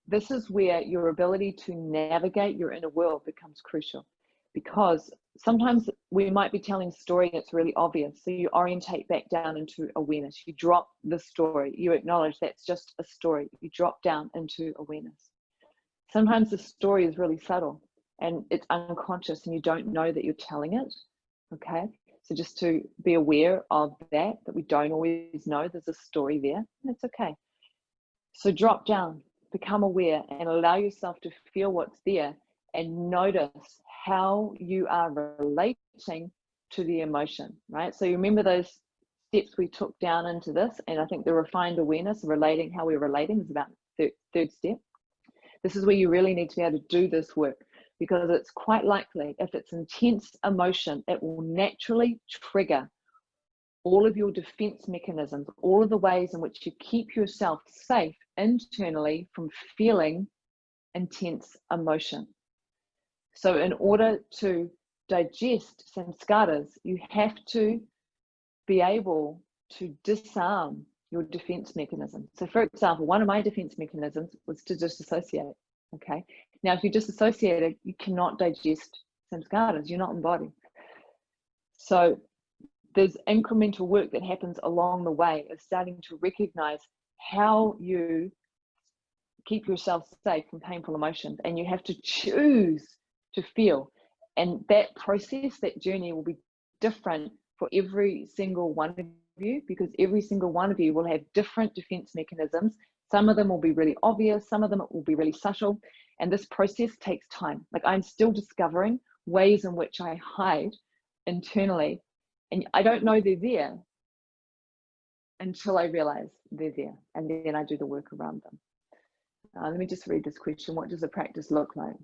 this is where your ability to navigate your inner world becomes crucial, because sometimes we might be telling a story that's really obvious. So you orientate back down into awareness. You drop the story. You acknowledge that's just a story. You drop down into awareness. Sometimes the story is really subtle and it's unconscious and you don't know that you're telling it. Okay. So just to be aware of that we don't always know there's a story there. That's okay. So drop down, become aware, and allow yourself to feel what's there and notice how you are relating to the emotion, right? So you remember those steps we took down into this, and I think the refined awareness of relating, how we're relating, is about the third step. This is where you really need to be able to do this work, because it's quite likely, if it's intense emotion, it will naturally trigger all of your defense mechanisms, all of the ways in which you keep yourself safe internally from feeling intense emotion. So in order to digest samskaras, you have to be able to disarm your defense mechanism. So for example, one of my defense mechanisms was to disassociate. Okay. Now, if you disassociate it, you cannot digest samskaras. You're not embodied. So there's incremental work that happens along the way of starting to recognize how you keep yourself safe from painful emotions, and you have to choose to feel. And that process, that journey, will be different for every single one of you, because every single one of you will have different defense mechanisms. Some of them will be really obvious, some of them will be really subtle, and this process takes time. Like, I'm still discovering ways in which I hide internally, and I don't know they're there until I realize they're there, and then I do the work around them. Let me just read this question. What does the practice look like?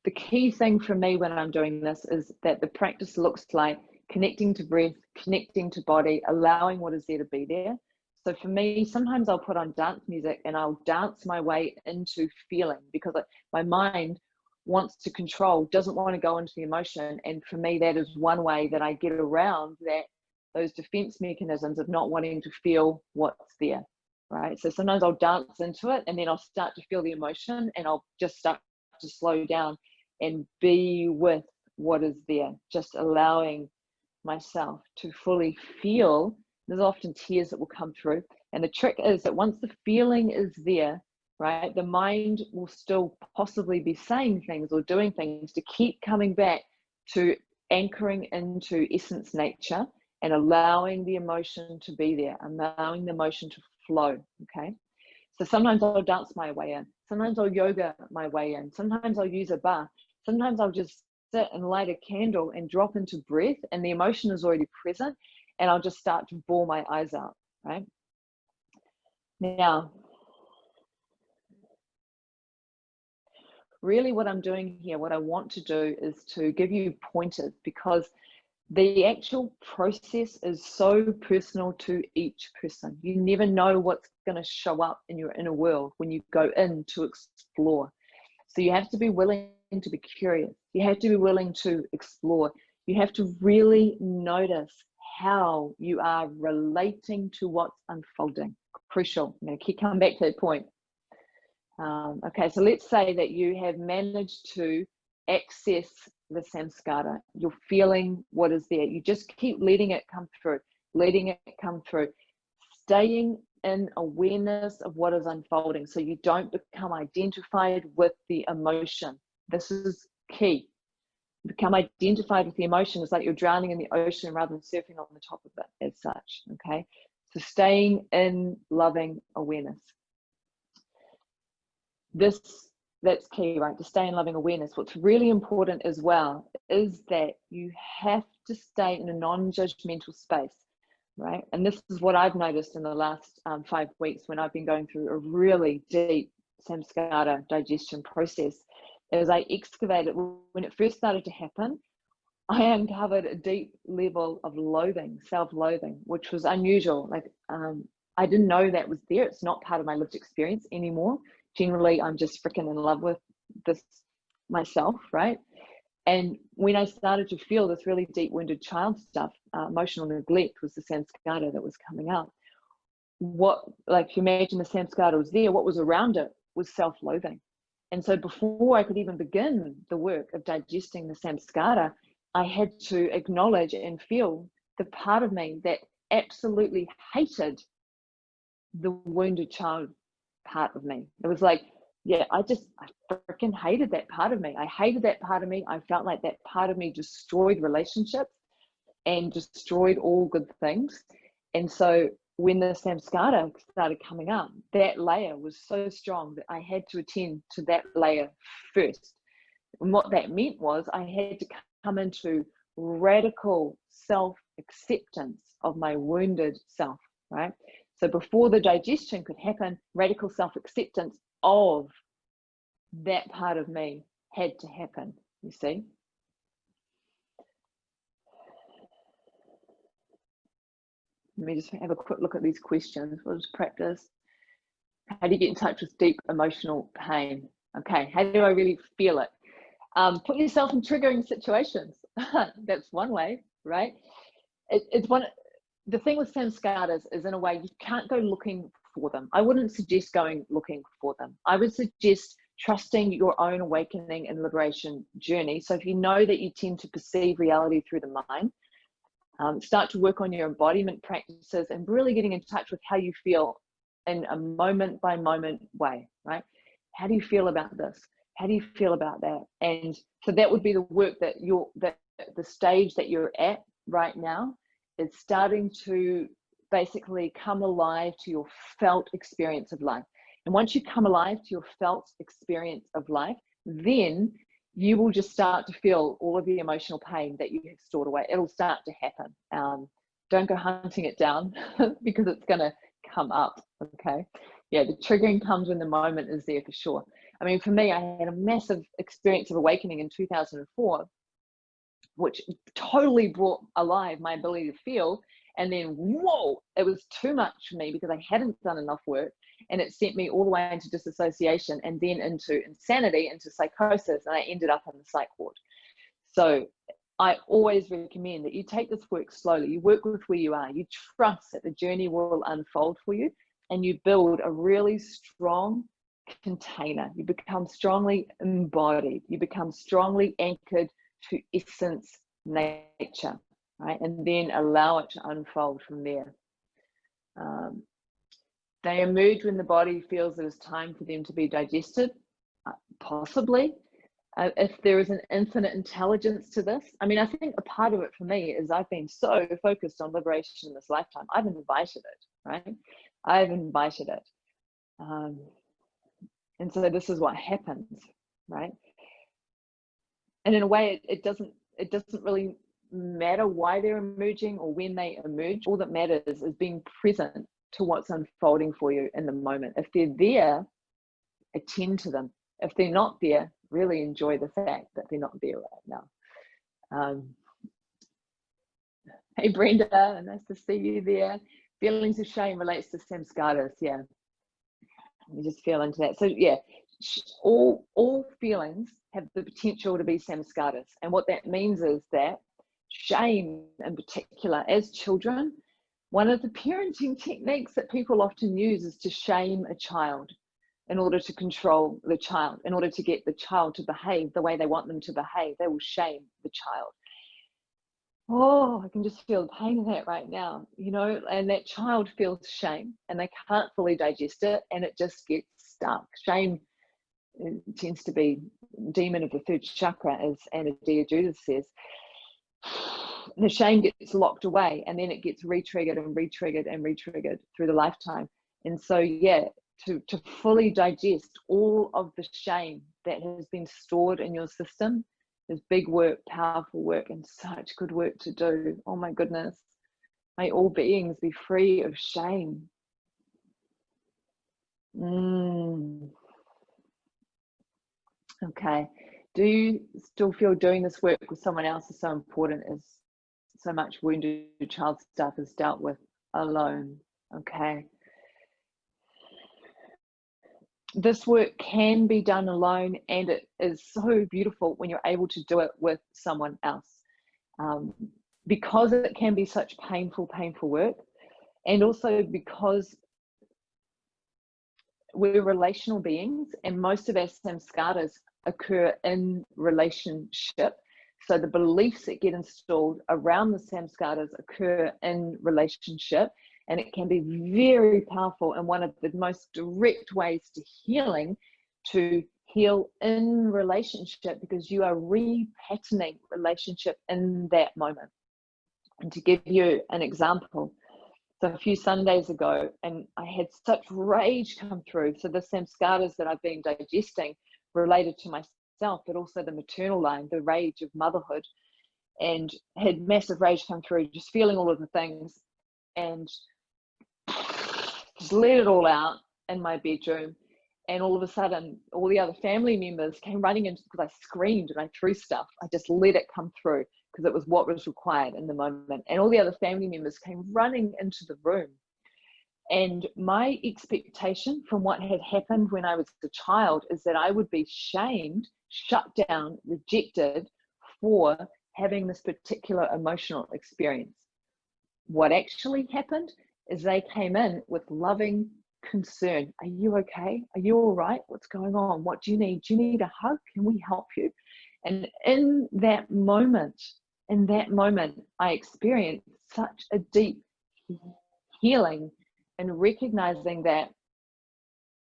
The key thing for me when I'm doing this is that the practice looks like connecting to breath, connecting to body, allowing what is there to be there. So for me, sometimes I'll put on dance music and I'll dance my way into feeling, because my mind wants to control, doesn't want to go into the emotion. And for me, that is one way that I get around that, those defense mechanisms of not wanting to feel what's there, right? So sometimes I'll dance into it and then I'll start to feel the emotion, and I'll just start to slow down and be with what is there, just allowing myself to fully feel. There's often tears that will come through. And the trick is that once the feeling is there, right, the mind will still possibly be saying things or doing things to keep coming back to anchoring into essence nature and allowing the emotion to be there, allowing the emotion to flow, okay? So sometimes I'll dance my way in. Sometimes I'll yoga my way in. Sometimes I'll use a bath. Sometimes I'll just sit and light a candle and drop into breath, and the emotion is already present, and I'll just start to bawl my eyes out, right? Now, really what I'm doing here, what I want to do is to give you pointers, because the actual process is so personal to each person. You never know what's going to show up in your inner world when you go in to explore. So you have to be willing to be curious. You have to be willing to explore. You have to really notice how you are relating to what's unfolding. Crucial. I'm going to keep coming back to that point. Okay, so let's say that you have managed to access the samskara. You're feeling what is there. You just keep letting it come through, letting it come through, staying in awareness of what is unfolding so you don't become identified with the emotion. This is key. Become identified with the emotion. It's like you're drowning in the ocean rather than surfing on the top of it as such, okay? So staying in loving awareness. That's key, right? To stay in loving awareness. What's really important as well is that you have to stay in a non-judgmental space, right? And this is what I've noticed in the last 5 weeks when I've been going through a really deep samskara digestion process. As I excavated, when it first started to happen, I uncovered a deep level of loathing, self-loathing, which was unusual. Like, I didn't know that was there. It's not part of my lived experience anymore. Generally, I'm just freaking in love with this myself, right? And when I started to feel this really deep wounded child stuff, emotional neglect was the samskara that was coming out. Like, if you imagine the samskara was there, what was around it was self-loathing. And so before I could even begin the work of digesting the samskara, I had to acknowledge and feel the part of me that absolutely hated the wounded child part of me. It was like, yeah, I freaking hated that part of me. I hated that part of me. I felt like that part of me destroyed relationships and destroyed all good things. And so when the samskara started coming up, that layer was so strong that I had to attend to that layer first. And what that meant was I had to come into radical self-acceptance of my wounded self, right? So before the digestion could happen, radical self-acceptance of that part of me had to happen, you see? Let me just have a quick look at these questions. We'll just practice. How do you get in touch with deep emotional pain? Okay, how do I really feel it? Put yourself in triggering situations. That's one way, right? It's one. The thing with samskaras is, in a way, you can't go looking for them. I wouldn't suggest going looking for them. I would suggest trusting your own awakening and liberation journey. So if you know that you tend to perceive reality through the mind, start to work on your embodiment practices and really getting in touch with how you feel in a moment by moment way, right? How do you feel about this? How do you feel about that? And so that would be the work that the stage that you're at right now is starting to basically come alive to your felt experience of life. And once you come alive to your felt experience of life, then you will just start to feel all of the emotional pain that you have stored away. It'll start to happen. Don't go hunting it down because it's going to come up, okay? Yeah, the triggering comes when the moment is there for sure. I mean, for me, I had a massive experience of awakening in 2004, which totally brought alive my ability to feel. And then, whoa, it was too much for me because I hadn't done enough work. And it sent me all the way into disassociation and then into insanity, into psychosis. And I ended up in the psych ward. So I always recommend that you take this work slowly. You work with where you are. You trust that the journey will unfold for you. And you build a really strong container. You become strongly embodied. You become strongly anchored to essence nature, right? And then allow it to unfold from there. They emerge when the body feels it is time for them to be digested, possibly. If there is an infinite intelligence to this. I mean, I think a part of it for me is I've been so focused on liberation in this lifetime. I've invited it, right? I've invited it. And so this is what happens, right? And in a way, it doesn't really matter why they're emerging or when they emerge. All that matters is being present to what's unfolding for you in the moment. If they're there, attend to them. If they're not there, really enjoy the fact that they're not there right now. Hey Brenda, nice to see you there. Feelings of shame relates to samskaras. Yeah, let me just feel into that. So yeah, all feelings have the potential to be samskaras, and what that means is that shame in particular, as children, one of the parenting techniques that people often use is to shame a child in order to control the child, in order to get the child to behave the way they want them to behave. They will shame the child. Oh, I can just feel the pain of that right now, you know, and that child feels shame and they can't fully digest it and it just gets stuck. Shame tends to be demon of the third chakra, as Anadia Judith says. The shame gets locked away and then it gets re-triggered and re-triggered and re-triggered through the lifetime. And so, yeah, to fully digest all of the shame that has been stored in your system is big work, powerful work, and such good work to do. Oh my goodness. May all beings be free of shame. Okay. Do you still feel doing this work with someone else is so important, as so much wounded child stuff is dealt with alone? Okay. This work can be done alone, and it is so beautiful when you're able to do it with someone else, because it can be such painful work, and also because we're relational beings and most of our samskaras occur in relationship. So the beliefs that get installed around the samskaras occur in relationship, and it can be very powerful and one of the most direct ways to healing, to heal in relationship, because you are repatterning relationship in that moment. And to give you an example, so a few Sundays ago, and I had such rage come through. So the samskaras that I've been digesting related to myself, but also the maternal line, the rage of motherhood, and had massive rage come through, just feeling all of the things, and just let it all out in my bedroom. And all of a sudden, all the other family members came running in because I screamed and I threw stuff. I just let it come through because it was what was required in the moment. And all the other family members came running into the room. And my expectation from what had happened when I was a child is that I would be shamed, shut down, rejected for having this particular emotional experience. What actually happened is they came in with loving concern. Are you okay? Are you all right? What's going on? What do you need? Do you need a hug? Can we help you? And in that moment, I experienced such a deep healing and recognizing that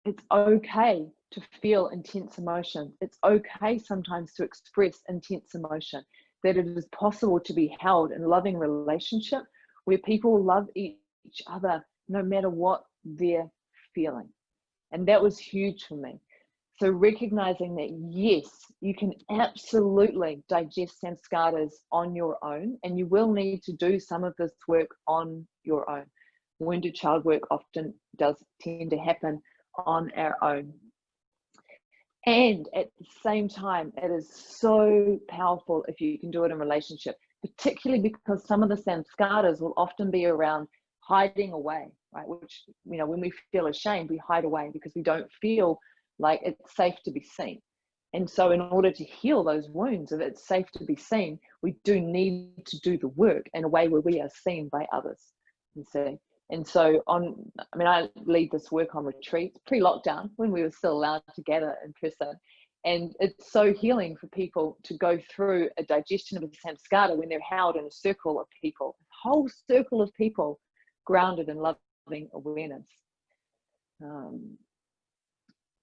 it's okay to feel intense emotion. It's okay sometimes to express intense emotion, that it is possible to be held in loving relationship where people love each other no matter what they're feeling. And that was huge for me. So recognizing that, yes, you can absolutely digest samskaras on your own, and you will need to do some of this work on your own. Wounded child work often does tend to happen on our own. And at the same time, it is so powerful if you can do it in relationship, particularly because some of the samskaras will often be around hiding away, right? Which, you know, when we feel ashamed, we hide away because we don't feel like it's safe to be seen. And so in order to heal those wounds, if it's safe to be seen, we do need to do the work in a way where we are seen by others. You see? And so I lead this work on retreats pre-lockdown when we were still allowed to gather in person. And it's so healing for people to go through a digestion of a samskara when they're held in a circle of people, a whole circle of people grounded in loving awareness.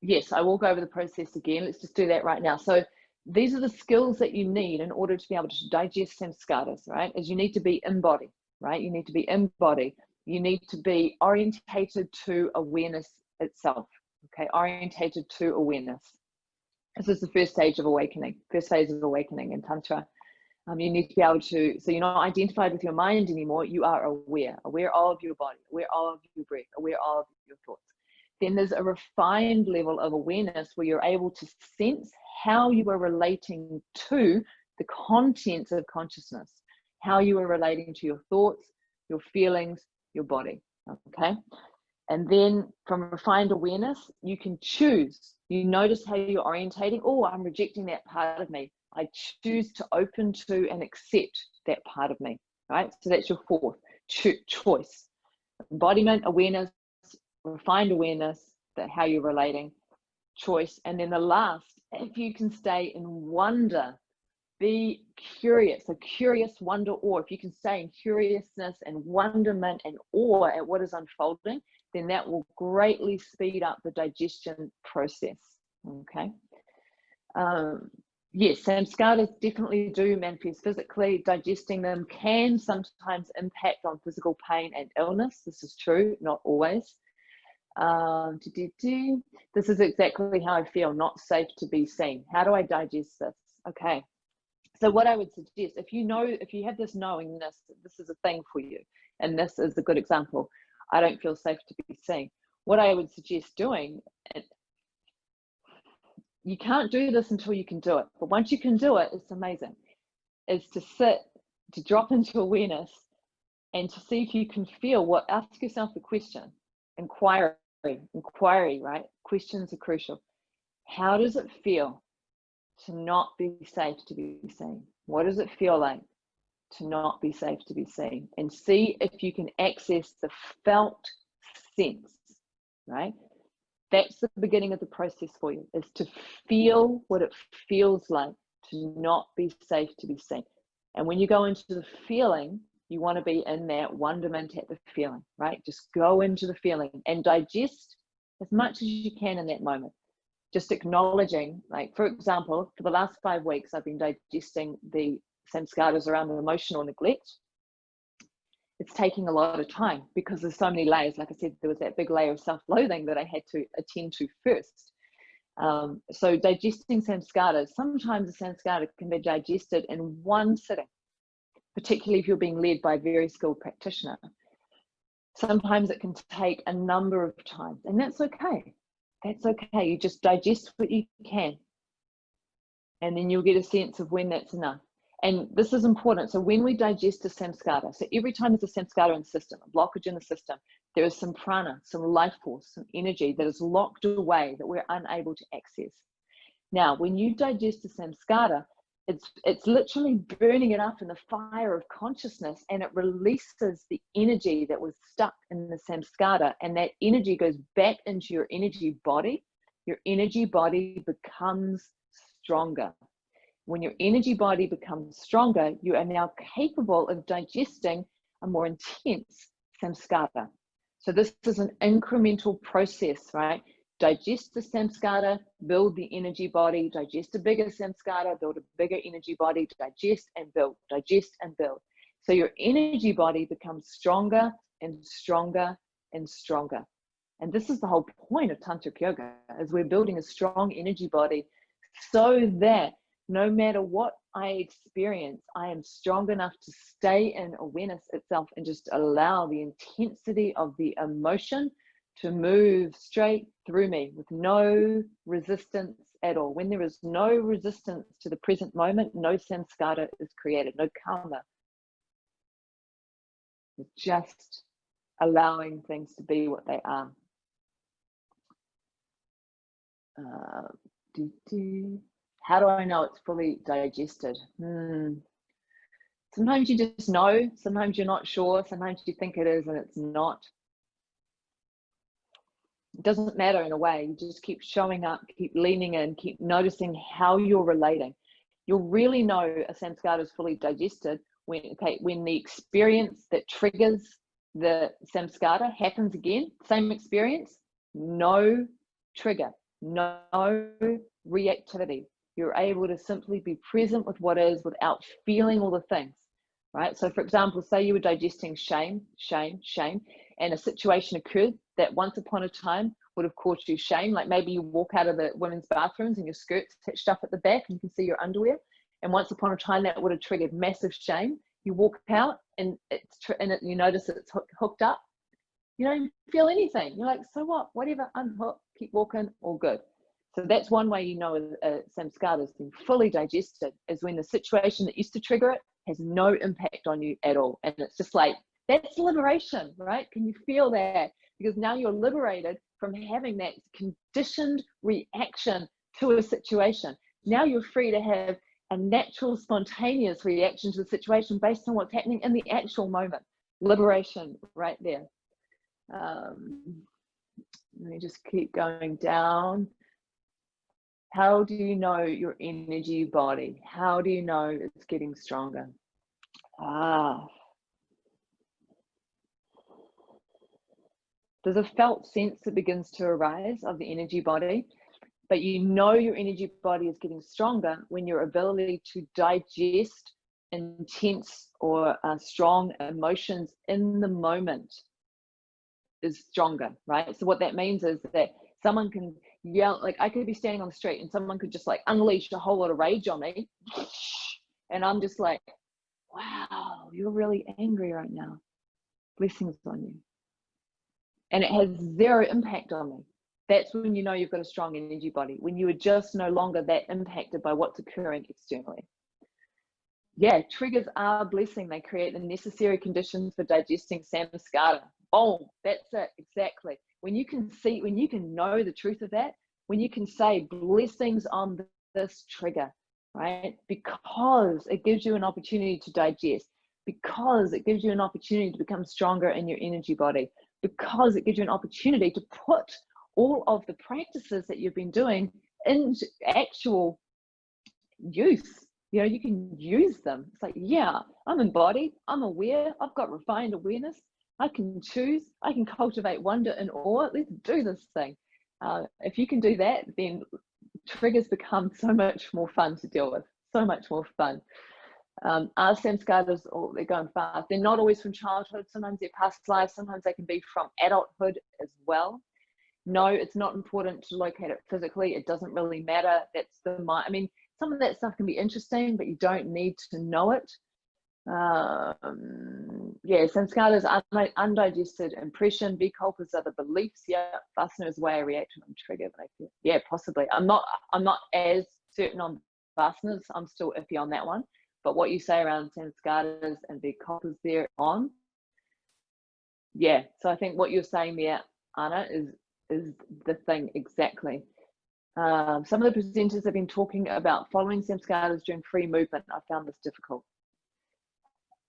Yes, I will go over the process again. Let's just do that right now. So these are the skills that you need in order to be able to digest samskaras, right? Is you need to be embodied, right? You need to be embodied. You need to be orientated to awareness itself, okay? Orientated to awareness. This is the first stage of awakening, first phase of awakening in Tantra. You need to be able to, so you're not identified with your mind anymore, you are aware of your body, aware of your breath, aware of your thoughts. Then there's a refined level of awareness where you're able to sense how you are relating to the contents of consciousness, how you are relating to your thoughts, your feelings, your body, okay? And then from refined awareness, you can choose. You notice how you're orientating. Oh, I'm rejecting that part of me. I choose to open to and accept that part of me, right? So that's your fourth choice. Embodiment, awareness, refined awareness, that how you're relating, choice. And then the last, if you can stay in wonder, be curious, so curious, wonder, awe. If you can stay in curiousness and wonderment and awe at what is unfolding, then that will greatly speed up the digestion process, okay? Yes, samskaras definitely do manifest physically. Digesting them can sometimes impact on physical pain and illness. This is true, not always. This is exactly how I feel, not safe to be seen. How do I digest this? Okay. So what I would suggest, if you have this knowingness, this is a thing for you, and this is a good example, I don't feel safe to be seen. What I would suggest doing, you can't do this until you can do it, but once you can do it, it's amazing, is to sit, to drop into awareness and to see if you can feel ask yourself the question, inquiry, right? Questions are crucial. How does it feel to not be safe to be seen? What does it feel like to not be safe to be seen? And see if you can access the felt sense, right? That's the beginning of the process for you, is to feel what it feels like to not be safe to be seen. And when you go into the feeling, you want to be in that wonderment at the feeling, right? Just go into the feeling and digest as much as you can in that moment. Just acknowledging, like, for example, for the last 5 weeks, I've been digesting the samskaras around the emotional neglect. It's taking a lot of time because there's so many layers. Like I said, there was that big layer of self-loathing that I had to attend to first. So digesting samskaras, sometimes a samskara can be digested in one sitting, particularly if you're being led by a very skilled practitioner. Sometimes it can take a number of times, and that's okay. That's okay. You just digest what you can, and then you'll get a sense of when that's enough. And this is important. So when we digest a samskara, so every time there's a samskara in the system, a blockage in the system, there is some prana, some life force, some energy that is locked away that we're unable to access. Now, when you digest a samskara, it's literally burning it up in the fire of consciousness, and it releases the energy that was stuck in the samskara, and that energy goes back into your energy body. Your energy body becomes stronger. When your energy body becomes stronger, you are now capable of digesting a more intense samskara. So this is an incremental process, right? Digest the samskara, build the energy body, digest a bigger samskara, build a bigger energy body, digest and build, digest and build. So your energy body becomes stronger and stronger and stronger. And this is the whole point of Tantric Yoga, is we're building a strong energy body so that no matter what I experience, I am strong enough to stay in awareness itself and just allow the intensity of the emotion to move straight through me with no resistance at all. When there is no resistance to the present moment, no samskara is created, no karma. It's just allowing things to be what they are. How do I know it's fully digested? Sometimes you just know, sometimes you're not sure, sometimes you think it is and it's not. It doesn't matter in a way. You just keep showing up, keep leaning in, keep noticing how you're relating. You'll really know a samskara is fully digested when the experience that triggers the samskara happens again, same experience, no trigger, no reactivity. You're able to simply be present with what is without feeling all the things, right? So for example, say you were digesting shame, and a situation occurred that once upon a time would have caused you shame. Like maybe you walk out of the women's bathrooms and your skirt's hitched up at the back and you can see your underwear. And once upon a time that would have triggered massive shame. You walk out and you notice it's hooked up. You don't feel anything. You're like, so what? Whatever, unhook, keep walking, all good. So that's one way you know a samskara has been fully digested, is when the situation that used to trigger it has no impact on you at all. And it's just like, that's liberation, right? Can you feel that? Because now you're liberated from having that conditioned reaction to a situation. Now you're free to have a natural, spontaneous reaction to the situation based on what's happening in the actual moment. Liberation right there. Let me just keep going down. How do you know your energy body? How do you know it's getting stronger? There's a felt sense that begins to arise of the energy body, but you know your energy body is getting stronger when your ability to digest intense or strong emotions in the moment is stronger, right? So what that means is that someone can yell, like I could be standing on the street and someone could just like unleash a whole lot of rage on me, and I'm just like, wow, you're really angry right now. Blessings on you. And it has zero impact on me. That's when you know you've got a strong energy body, when you are just no longer that impacted by what's occurring externally. Yeah, triggers are a blessing. They create the necessary conditions for digesting samskara. Oh, that's it, exactly. When you can see, when you can know the truth of that, when you can say blessings on this trigger, right? Because it gives you an opportunity to digest, because it gives you an opportunity to become stronger in your energy body, because it gives you an opportunity to put all of the practices that you've been doing into actual use. You know, you can use them. It's like, yeah, I'm embodied, I'm aware, I've got refined awareness, I can choose, I can cultivate wonder and awe. Let's do this thing. If you can do that, then triggers become so much more fun to deal with, so much more fun. Our samskaras, they're going fast. They're not always from childhood. Sometimes they're past lives. Sometimes they can be from adulthood as well. No, it's not important to locate it physically. It doesn't really matter. That's the mind. I mean, some of that stuff can be interesting, but you don't need to know it. Yeah, samskaras are undigested impression. Vikalpas are the beliefs. Yeah, vasana is the way I react when I'm triggered. Yeah, possibly. I'm not as certain on vasanas. I'm still iffy on that one. But what you say around samskaras and vikalpas there on, yeah. So I think what you're saying there, Anna, is the thing exactly. Some of the presenters have been talking about following samskaras during free movement. I found this difficult.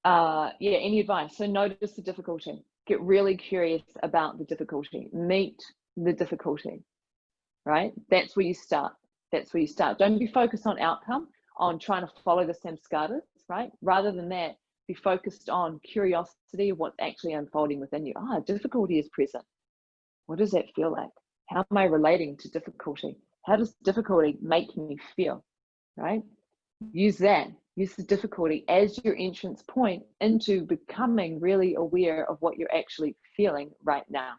Yeah, any advice? So notice the difficulty. Get really curious about the difficulty. Meet the difficulty, right? That's where you start. That's where you start. Don't be focused on outcome, on trying to follow the samskaras, right? Rather than that, be focused on curiosity of what's actually unfolding within you. Difficulty is present. What does that feel like? How am I relating to difficulty? How does difficulty make me feel, right? Use that. Use the difficulty as your entrance point into becoming really aware of what you're actually feeling right now.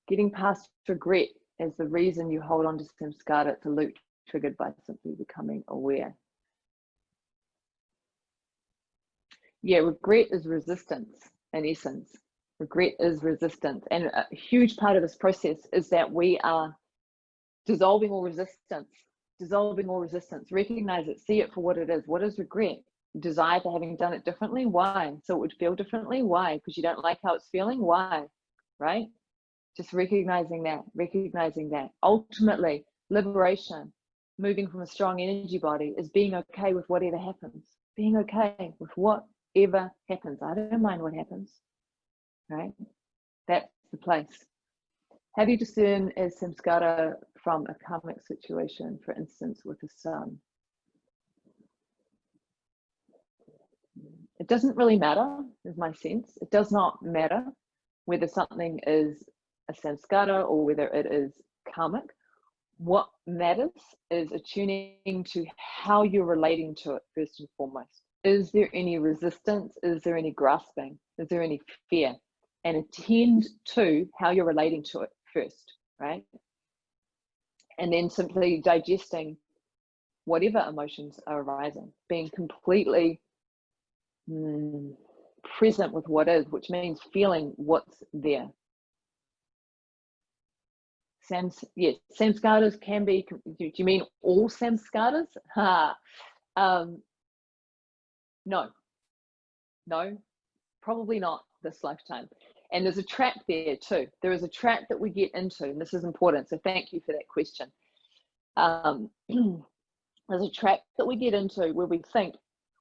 Getting past regret is the reason you hold on to samskara. It's a loop triggered by simply becoming aware. Yeah, regret is resistance in essence. Regret is resistance. And a huge part of this process is that we are dissolving all resistance. Dissolving all resistance. Recognize it. See it for what it is. What is regret? Desire for having done it differently. Why? So it would feel differently. Why? Because you don't like how it's feeling. Why? Right? Just recognizing that. Recognizing that. Ultimately, liberation, moving from a strong energy body, is being okay with whatever happens. Being okay with whatever happens. I don't mind what happens. Right? That's the place. How do you discern a samskara from a karmic situation, for instance, with the sun? It doesn't really matter, is my sense. It does not matter whether something is a samskara or whether it is karmic. What matters is attuning to how you're relating to it first and foremost. Is there any resistance? Is there any grasping? Is there any fear? And attend to how you're relating to it first, right? And then simply digesting whatever emotions are arising, being completely present with what is, which means feeling what's there. Yes, samskaras can be, do you mean all samskaras? No, probably not this lifetime. And there's a trap there too. There is a trap that we get into, and this is important, so thank you for that question. There's a trap that we get into where we think,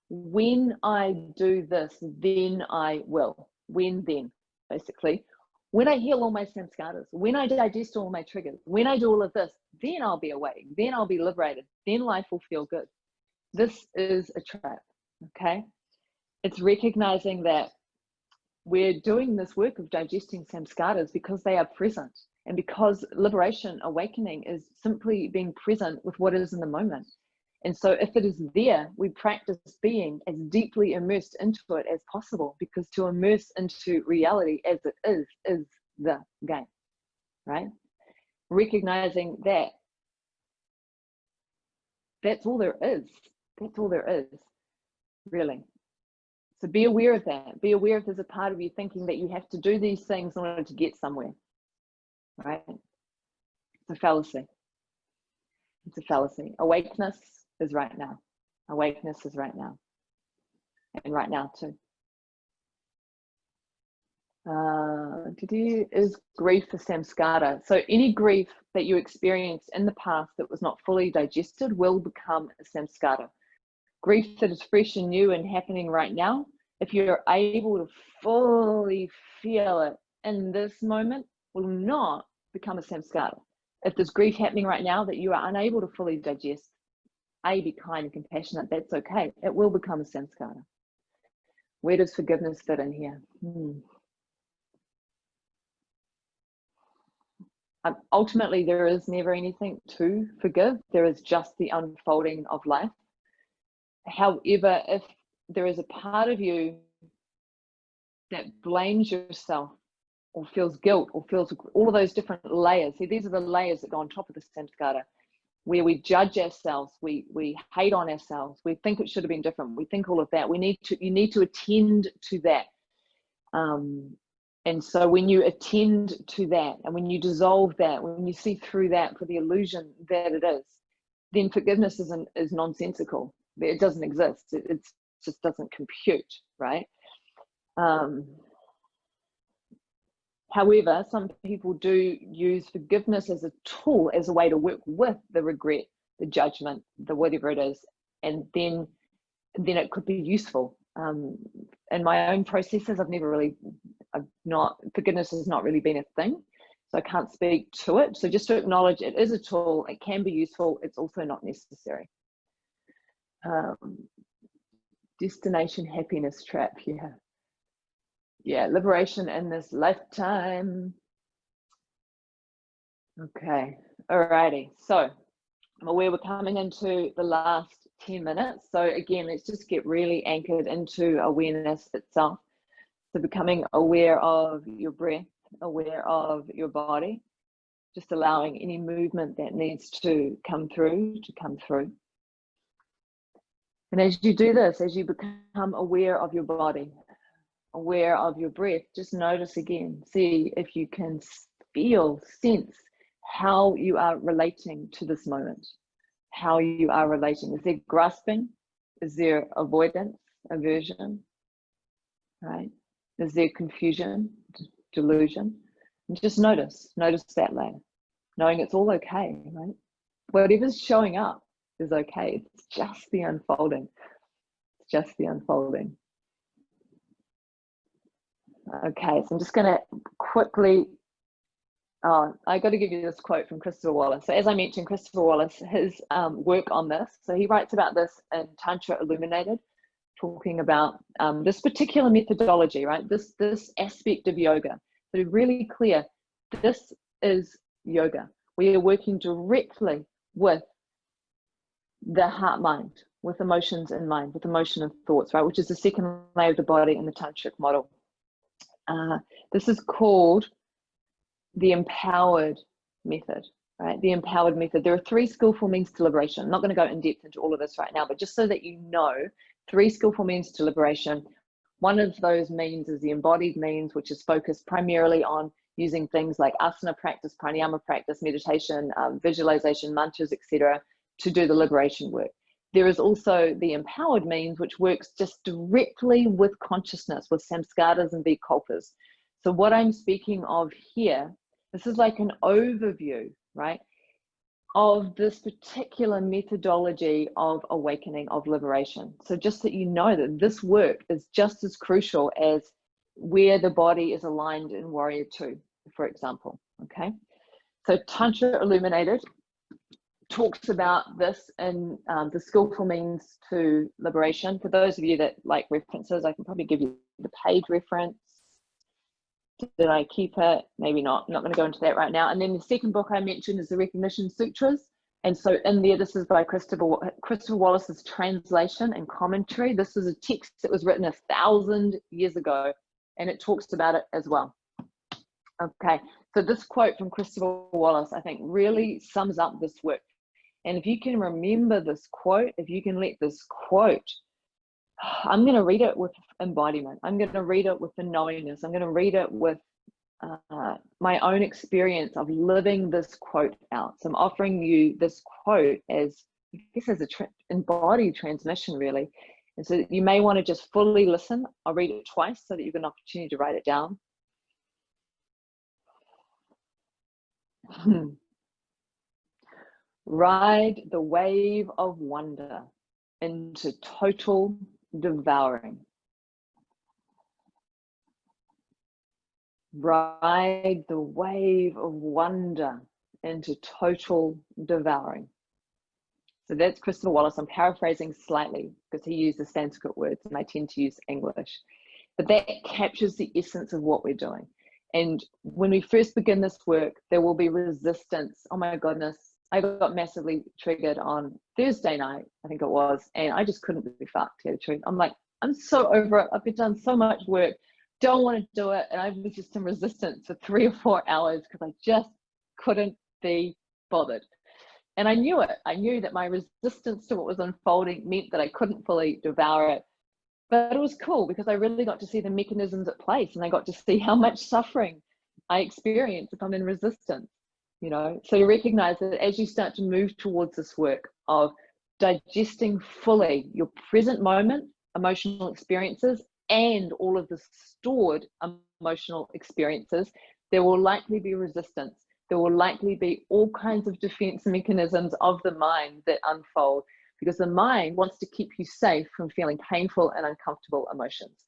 when I do this, then I will. When then, basically. When I heal all my samskaras, when I digest all my triggers, when I do all of this, then I'll be awake, then I'll be liberated, then life will feel good. This is a trap, okay? It's recognizing that we're doing this work of digesting samskaras because they are present, and because liberation, awakening, is simply being present with what is in the moment. And so if it is there, we practice being as deeply immersed into it as possible, because to immerse into reality as it is the game, right? Recognizing that that's all there is. That's all there is, really. So be aware of that. Be aware if there's a part of you thinking that you have to do these things in order to get somewhere, right? It's a fallacy. It's a fallacy. Awakeness is right now. Awakeness is right now. And right now too. Is grief a samskara? So any grief that you experienced in the past that was not fully digested will become a samskara. Grief that is fresh and new and happening right now, if you're able to fully feel it in this moment, will not become a samskara. If there's grief happening right now that you are unable to fully digest, be kind and compassionate, that's okay. It will become a samskara. Where does forgiveness fit in here? Ultimately, there is never anything to forgive. There is just the unfolding of life. However, if there is a part of you that blames yourself or feels guilt or feels all of those different layers, see, these are the layers that go on top of the samskara, where we judge ourselves, we hate on ourselves, we think it should have been different, we think all of that. You need to attend to that. And so when you attend to that, and when you dissolve that, when you see through that for the illusion that it is, then forgiveness is nonsensical. It doesn't exist. It just doesn't compute, right? However, some people do use forgiveness as a tool, as a way to work with the regret, the judgment, the whatever it is, and then it could be useful. In my own processes, forgiveness has not really been a thing, so I can't speak to it. So just to acknowledge it is a tool, it can be useful, it's also not necessary. Destination happiness trap, yeah, liberation in this lifetime. Okay, alrighty, so I'm aware we're coming into the last 10 minutes. So again, let's just get really anchored into awareness itself. So becoming aware of your breath, aware of your body, just allowing any movement that needs to come through. And as you do this, as you become aware of your body, aware of your breath, just notice again, see if you can sense how you are relating to this moment, how you are relating. Is there grasping? Is there avoidance, aversion, right? Is there confusion, delusion? And just notice that layer, knowing it's all okay, right? Whatever's showing up is okay. It's just the unfolding. It's just the unfolding. Okay, so I'm just going to quickly, I got to give you this quote from Christopher Wallace. So as I mentioned, Christopher Wallace, his work on this, so he writes about this in Tantra Illuminated, talking about this particular methodology, right? This aspect of yoga. So really clear, this is yoga. We are working directly with the heart mind, with emotions in mind, with emotion and thoughts, right? Which is the second layer of the body in the tantric model. This is called the empowered method, right? The empowered method. There are 3 skillful means to liberation. I'm not going to go in depth into all of this right now, but just so that you know, 3 skillful means to liberation. One of those means is the embodied means, which is focused primarily on using things like asana practice, pranayama practice, meditation, visualization, mantras, etc., to do the liberation work. There is also the empowered means, which works just directly with consciousness, with samskaras and vikalpas. So what I'm speaking of here, this is like an overview, right, of this particular methodology of awakening, of liberation. So just that you know that this work is just as crucial as where the body is aligned in Warrior 2, for example, okay? So Tantra Illuminated talks about this in the skillful means to liberation. For those of you that like references, I can probably give you the page reference. Did I keep it? Maybe not. I'm not going to go into that right now. And then the second book I mentioned is the Recognition Sutras. And so in there, this is by Christopher Wallace's translation and commentary. This is a text that was written 1,000 years ago, and it talks about it as well. Okay, so this quote from Christopher Wallace, I think, really sums up this work. And if you can remember this quote, if you can let this quote, I'm going to read it with embodiment. I'm going to read it with the knowingness. I'm going to read it with my own experience of living this quote out. So I'm offering you this quote as, I guess, as a embodied transmission, really. And so you may want to just fully listen. I'll read it twice so that you have an opportunity to write it down. Ride the wave of wonder into total devouring. Ride the wave of wonder into total devouring. So that's Christopher Wallace. I'm paraphrasing slightly because he uses Sanskrit words and I tend to use English. But that captures the essence of what we're doing. And when we first begin this work, there will be resistance. Oh my goodness. I got massively triggered on Thursday night, I think it was, and I just couldn't be fucked, to tell the truth. I'm like, I'm so over it. I've done so much work, don't want to do it. And I was just in resistance for 3 or 4 hours because I just couldn't be bothered. And I knew it. I knew that my resistance to what was unfolding meant that I couldn't fully devour it. But it was cool because I really got to see the mechanisms at place, and I got to see how much suffering I experience if I'm in resistance. You know, so you recognize that as you start to move towards this work of digesting fully your present moment, emotional experiences, and all of the stored emotional experiences, there will likely be resistance. There will likely be all kinds of defense mechanisms of the mind that unfold because the mind wants to keep you safe from feeling painful and uncomfortable emotions.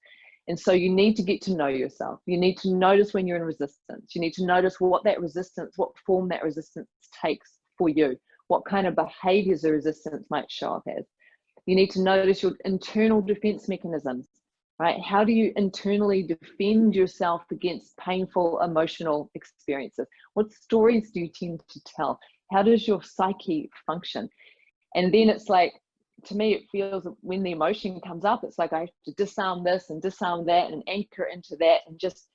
And so you need to get to know yourself. You need to notice when you're in resistance. You need to notice what that resistance, what form that resistance takes for you, what kind of behaviors the resistance might show up as. You need to notice your internal defense mechanisms, right? How do you internally defend yourself against painful emotional experiences? What stories do you tend to tell? How does your psyche function? And then it's like, to me, it feels when the emotion comes up, it's like I have to disarm this and disarm that and anchor into that and just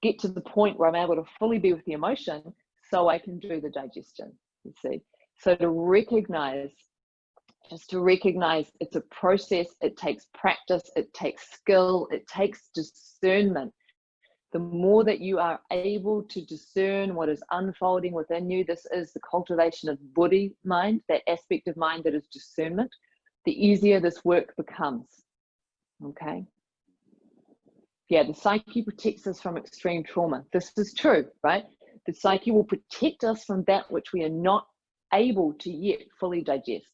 get to the point where I'm able to fully be with the emotion so I can do the digestion, you see. So to recognize, just to recognize it's a process, it takes practice, it takes skill, it takes discernment. The more that you are able to discern what is unfolding within you, this is the cultivation of buddhi mind, that aspect of mind that is discernment, the easier this work becomes, okay? Yeah, the psyche protects us from extreme trauma. This is true, right? The psyche will protect us from that which we are not able to yet fully digest.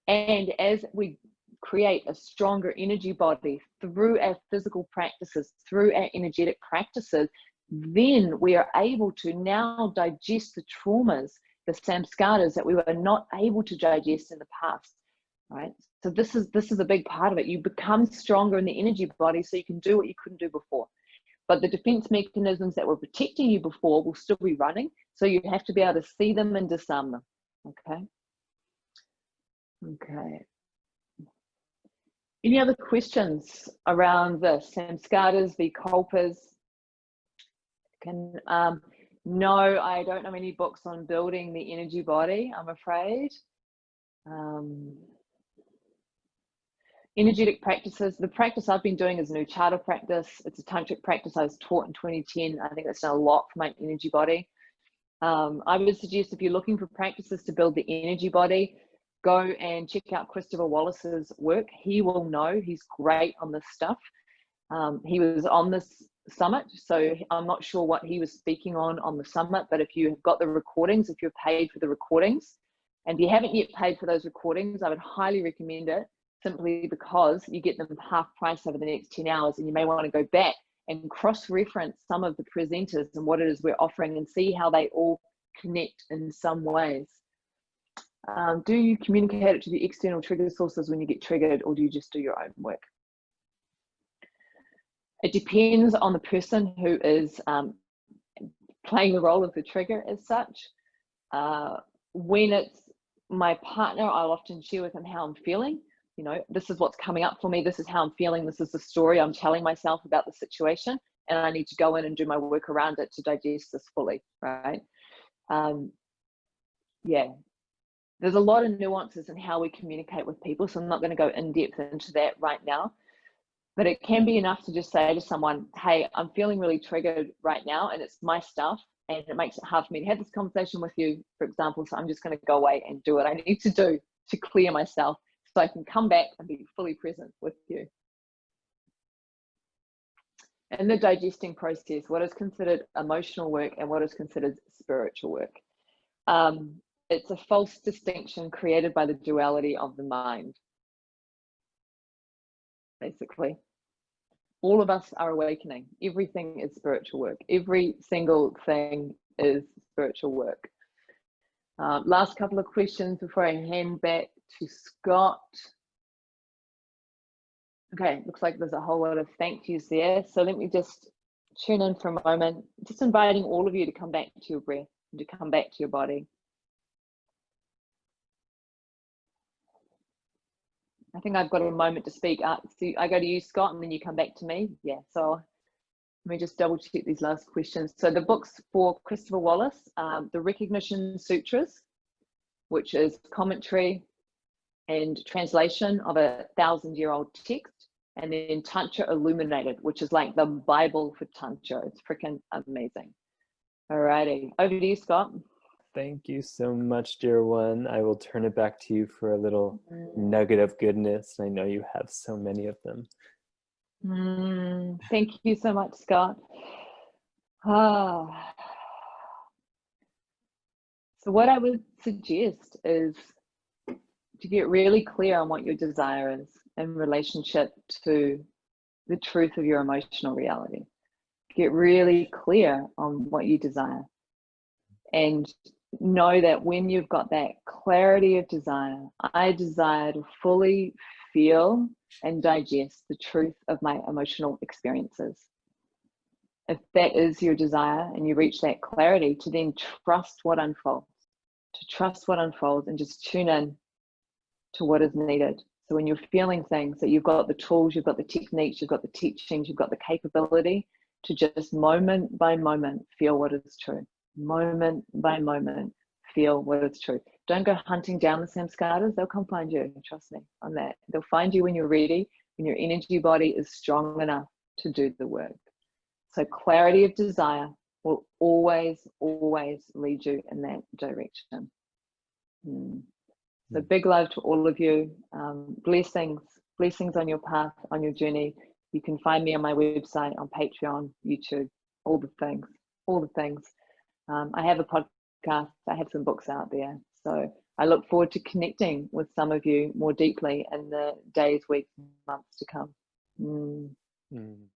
And as we create a stronger energy body through our physical practices, through our energetic practices, then we are able to now digest the traumas, the samskaras that we were not able to digest in the past, right? So this is a big part of it. You become stronger in the energy body so you can do what you couldn't do before. But the defense mechanisms that were protecting you before will still be running. So you have to be able to see them and disarm them. Okay. Okay. Any other questions around the samskaras, vikalpas? No, I don't know any books on building the energy body, I'm afraid. Energetic practices, the practice I've been doing is a new charter practice. It's a tantric practice I was taught in 2010. I think that's done a lot for my energy body. I would suggest if you're looking for practices to build the energy body, go and check out Christopher Wallace's work. He will know, he's great on this stuff. He was on this summit, so I'm not sure what he was speaking on the summit, but if you have got the recordings, if you're paid for the recordings, and if you haven't yet paid for those recordings, I would highly recommend it, simply because you get them half price over the next 10 hours, and you may want to go back and cross-reference some of the presenters and what it is we're offering and see how they all connect in some ways. Do you communicate it to the external trigger sources when you get triggered, or do you just do your own work? It depends on the person who is playing the role of the trigger as such. When it's my partner, I'll often share with him how I'm feeling. You know, this is what's coming up for me. This is how I'm feeling. This is the story I'm telling myself about the situation. And I need to go in and do my work around it to digest this fully, right? Yeah. There's a lot of nuances in how we communicate with people, so I'm not going to go in depth into that right now. But it can be enough to just say to someone, hey, I'm feeling really triggered right now, and it's my stuff, and it makes it hard for me to have this conversation with you, for example, so I'm just going to go away and do what I need to do to clear myself so I can come back and be fully present with you. In the digesting process, what is considered emotional work and what is considered spiritual work? It's a false distinction created by the duality of the mind. Basically, all of us are awakening. Everything is spiritual work. Every single thing is spiritual work. Last couple of questions before I hand back to Scott. Okay, looks like there's a whole lot of thank yous there. So let me just tune in for a moment, just inviting all of you to come back to your breath and to come back to your body. I think I've got a moment to speak. So I go to you, Scott, and then you come back to me. Yeah, so let me just double check these last questions. So the books for Christopher Wallace, the Recognition Sutras, which is commentary and translation of a 1,000-year-old text, and then Tantra Illuminated, which is like the Bible for Tantra. It's freaking amazing. Alrighty, over to you, Scott. Thank you so much, dear one. I will turn it back to you for a little nugget of goodness. I know you have so many of them. Thank you so much, Scott. So what I would suggest is to get really clear on what your desire is in relationship to the truth of your emotional reality. Get really clear on what you desire. And know that when you've got that clarity of desire, I desire to fully feel and digest the truth of my emotional experiences. If that is your desire and you reach that clarity, to then trust what unfolds, and just tune in to what is needed. So when you're feeling things, that you've got the tools, you've got the techniques, you've got the teachings, you've got the capability to just moment by moment feel what is true. Moment by moment, feel what is true. Don't go hunting down the samskaras. They'll come find you. Trust me on that. They'll find you when you're ready, when your energy body is strong enough to do the work. So clarity of desire will always, always lead you in that direction. So big love to all of you. Blessings on your path, on your journey. You can find me on my website, on Patreon, YouTube, all the things. I have a podcast, I have some books out there. So I look forward to connecting with some of you more deeply in the days, weeks, months to come. Mm. Mm.